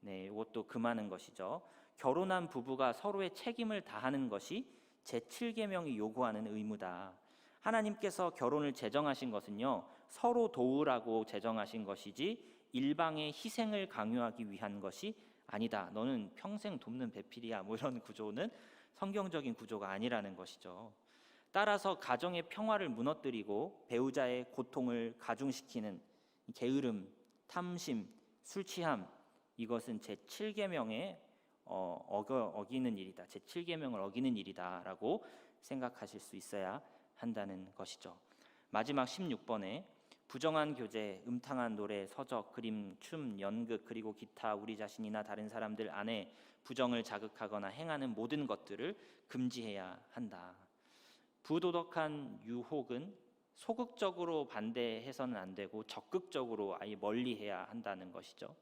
이것도 금하는 것이죠. 결혼한 부부가 서로의 책임을 다하는 것이 제7계명이 요구하는 의무다. 하나님께서 결혼을 제정하신 것은요, 서로 도우라고 제정하신 것이지 일방의 희생을 강요하기 위한 것이 아니다. 너는 평생 돕는 배필이야. 이런 구조는 성경적인 구조가 아니라는 것이죠. 따라서 가정의 평화를 무너뜨리고 배우자의 고통을 가중시키는 게으름, 탐심, 술 취함, 이것은 제7계명에 어기는 일이다. 제7계명을 어기는 일이다라고 생각하실 수 있어야 한다는 것이죠. 마지막 16번에 부정한 교제, 음탕한 노래, 서적, 그림, 춤, 연극, 그리고 기타 우리 자신이나 다른 사람들 안에 부정을 자극하거나 행하는 모든 것들을 금지해야 한다. 부도덕한 유혹은 소극적으로 반대해서는 안 되고 적극적으로 아예 멀리해야 한다는 것이죠.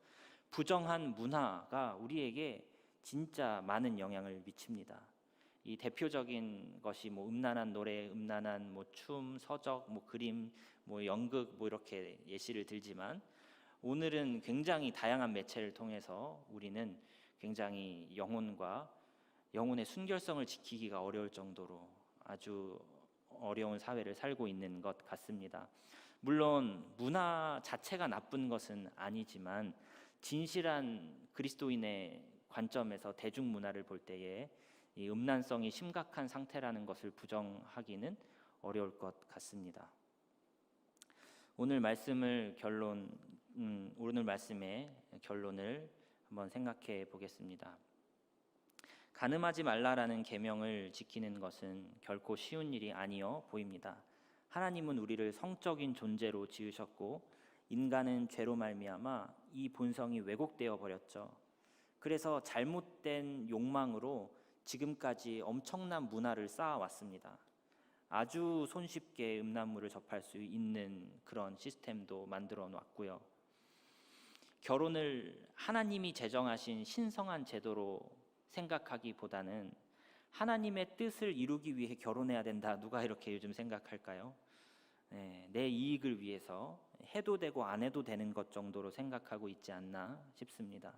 부정한 문화가 우리에게 진짜 많은 영향을 미칩니다. 이 대표적인 것이 음란한 노래, 음란한 춤, 서적, 그림, 연극 이렇게 예시를 들지만, 오늘은 굉장히 다양한 매체를 통해서 우리는 굉장히 영혼의 순결성을 지키기가 어려울 정도로 아주 어려운 사회를 살고 있는 것 같습니다. 물론 문화 자체가 나쁜 것은 아니지만 진실한 그리스도인의 관점에서 대중문화를 볼 때에 이 음란성이 심각한 상태라는 것을 부정하기는 어려울 것 같습니다. 오늘 말씀의 결론을 한번 생각해 보겠습니다. 간음하지 말라라는 계명을 지키는 것은 결코 쉬운 일이 아니어 보입니다. 하나님은 우리를 성적인 존재로 지으셨고 인간은 죄로 말미암아 이 본성이 왜곡되어 버렸죠. 그래서 잘못된 욕망으로 지금까지 엄청난 문화를 쌓아왔습니다. 아주 손쉽게 음란물을 접할 수 있는 그런 시스템도 만들어 놨고요. 결혼을 하나님이 제정하신 신성한 제도로 생각하기보다는 하나님의 뜻을 이루기 위해 결혼해야 된다. 누가 이렇게 요즘 생각할까요? 내 이익을 위해서 해도 되고 안 해도 되는 것 정도로 생각하고 있지 않나 싶습니다.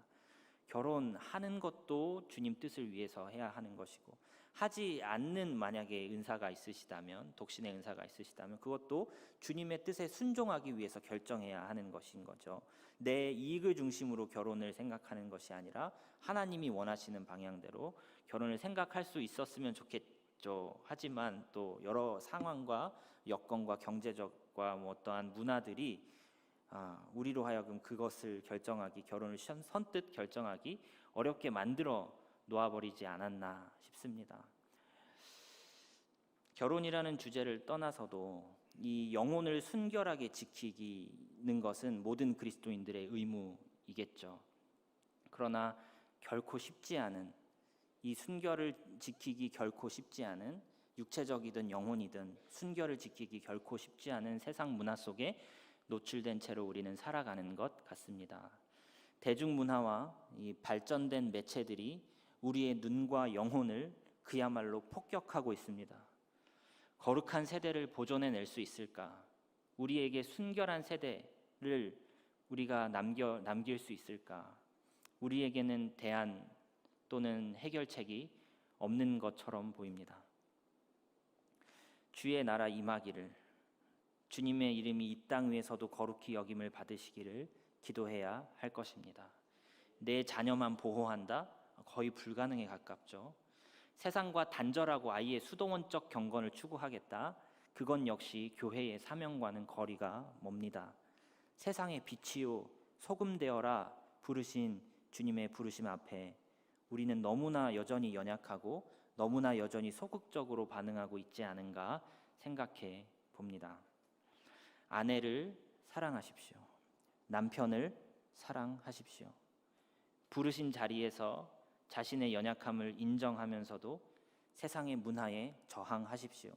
결혼하는 것도 주님 뜻을 위해서 해야 하는 것이고, 하지 않는 만약에 은사가 있으시다면, 독신의 은사가 있으시다면 그것도 주님의 뜻에 순종하기 위해서 결정해야 하는 것인 거죠. 내 이익을 중심으로 결혼을 생각하는 것이 아니라 하나님이 원하시는 방향대로 결혼을 생각할 수 있었으면 좋겠죠. 하지만 또 여러 상황과 여건과 경제적과 어떠한 문화들이 우리로 하여금 그것을 결정하기, 결혼을 선뜻 결정하기 어렵게 만들어 놓아버리지 않았나 싶습니다. 결혼이라는 주제를 떠나서도 이 영혼을 순결하게 지키는 것은 모든 그리스도인들의 의무이겠죠. 그러나 결코 쉽지 않은, 이 순결을 지키기 결코 쉽지 않은, 육체적이든 영혼이든 순결을 지키기 결코 쉽지 않은 세상 문화 속에 노출된 채로 우리는 살아가는 것 같습니다. 대중문화와 이 발전된 매체들이 우리의 눈과 영혼을 그야말로 폭격하고 있습니다. 거룩한 세대를 보존해낼 수 있을까? 우리에게 순결한 세대를 우리가 남길 수 있을까? 우리에게는 대안 또는 해결책이 없는 것처럼 보입니다. 주의 나라 임하기를, 주님의 이름이 이 땅 위에서도 거룩히 여김을 받으시기를 기도해야 할 것입니다. 내 자녀만 보호한다? 거의 불가능에 가깝죠. 세상과 단절하고 아이의 수동원적 경건을 추구하겠다? 그건 역시 교회의 사명과는 거리가 멉니다. 세상의 빛이요 소금 되어라 부르신 주님의 부르심 앞에 우리는 너무나 여전히 연약하고 너무나 여전히 소극적으로 반응하고 있지 않은가 생각해 봅니다. 아내를 사랑하십시오. 남편을 사랑하십시오. 부르신 자리에서 자신의 연약함을 인정하면서도 세상의 문화에 저항하십시오.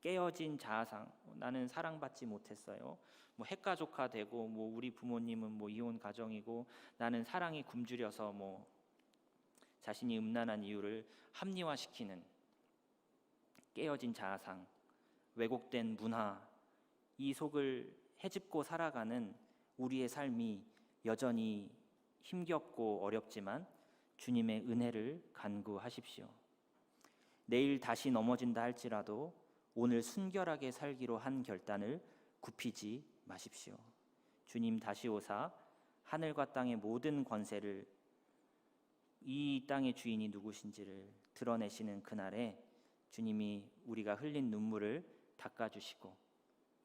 깨어진 자아상, 나는 사랑받지 못했어요. 핵가족화되고 우리 부모님은 이혼 가정이고 나는 사랑이 굶주려서 자신이 음란한 이유를 합리화시키는 깨어진 자아상, 왜곡된 문화, 이 속을 헤집고 살아가는 우리의 삶이 여전히 힘겹고 어렵지만 주님의 은혜를 간구하십시오. 내일 다시 넘어진다 할지라도 오늘 순결하게 살기로 한 결단을 굽히지 마십시오. 주님 다시 오사 하늘과 땅의 모든 권세를, 이 땅의 주인이 누구신지를 드러내시는 그날에 주님이 우리가 흘린 눈물을 닦아주시고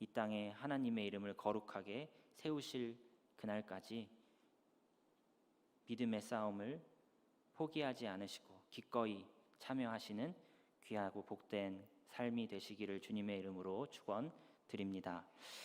이 땅에 하나님의 이름을 거룩하게 세우실 그날까지 믿음의 싸움을 포기하지 않으시고 기꺼이 참여하시는 귀하고 복된 삶이 되시기를 주님의 이름으로 축원드립니다.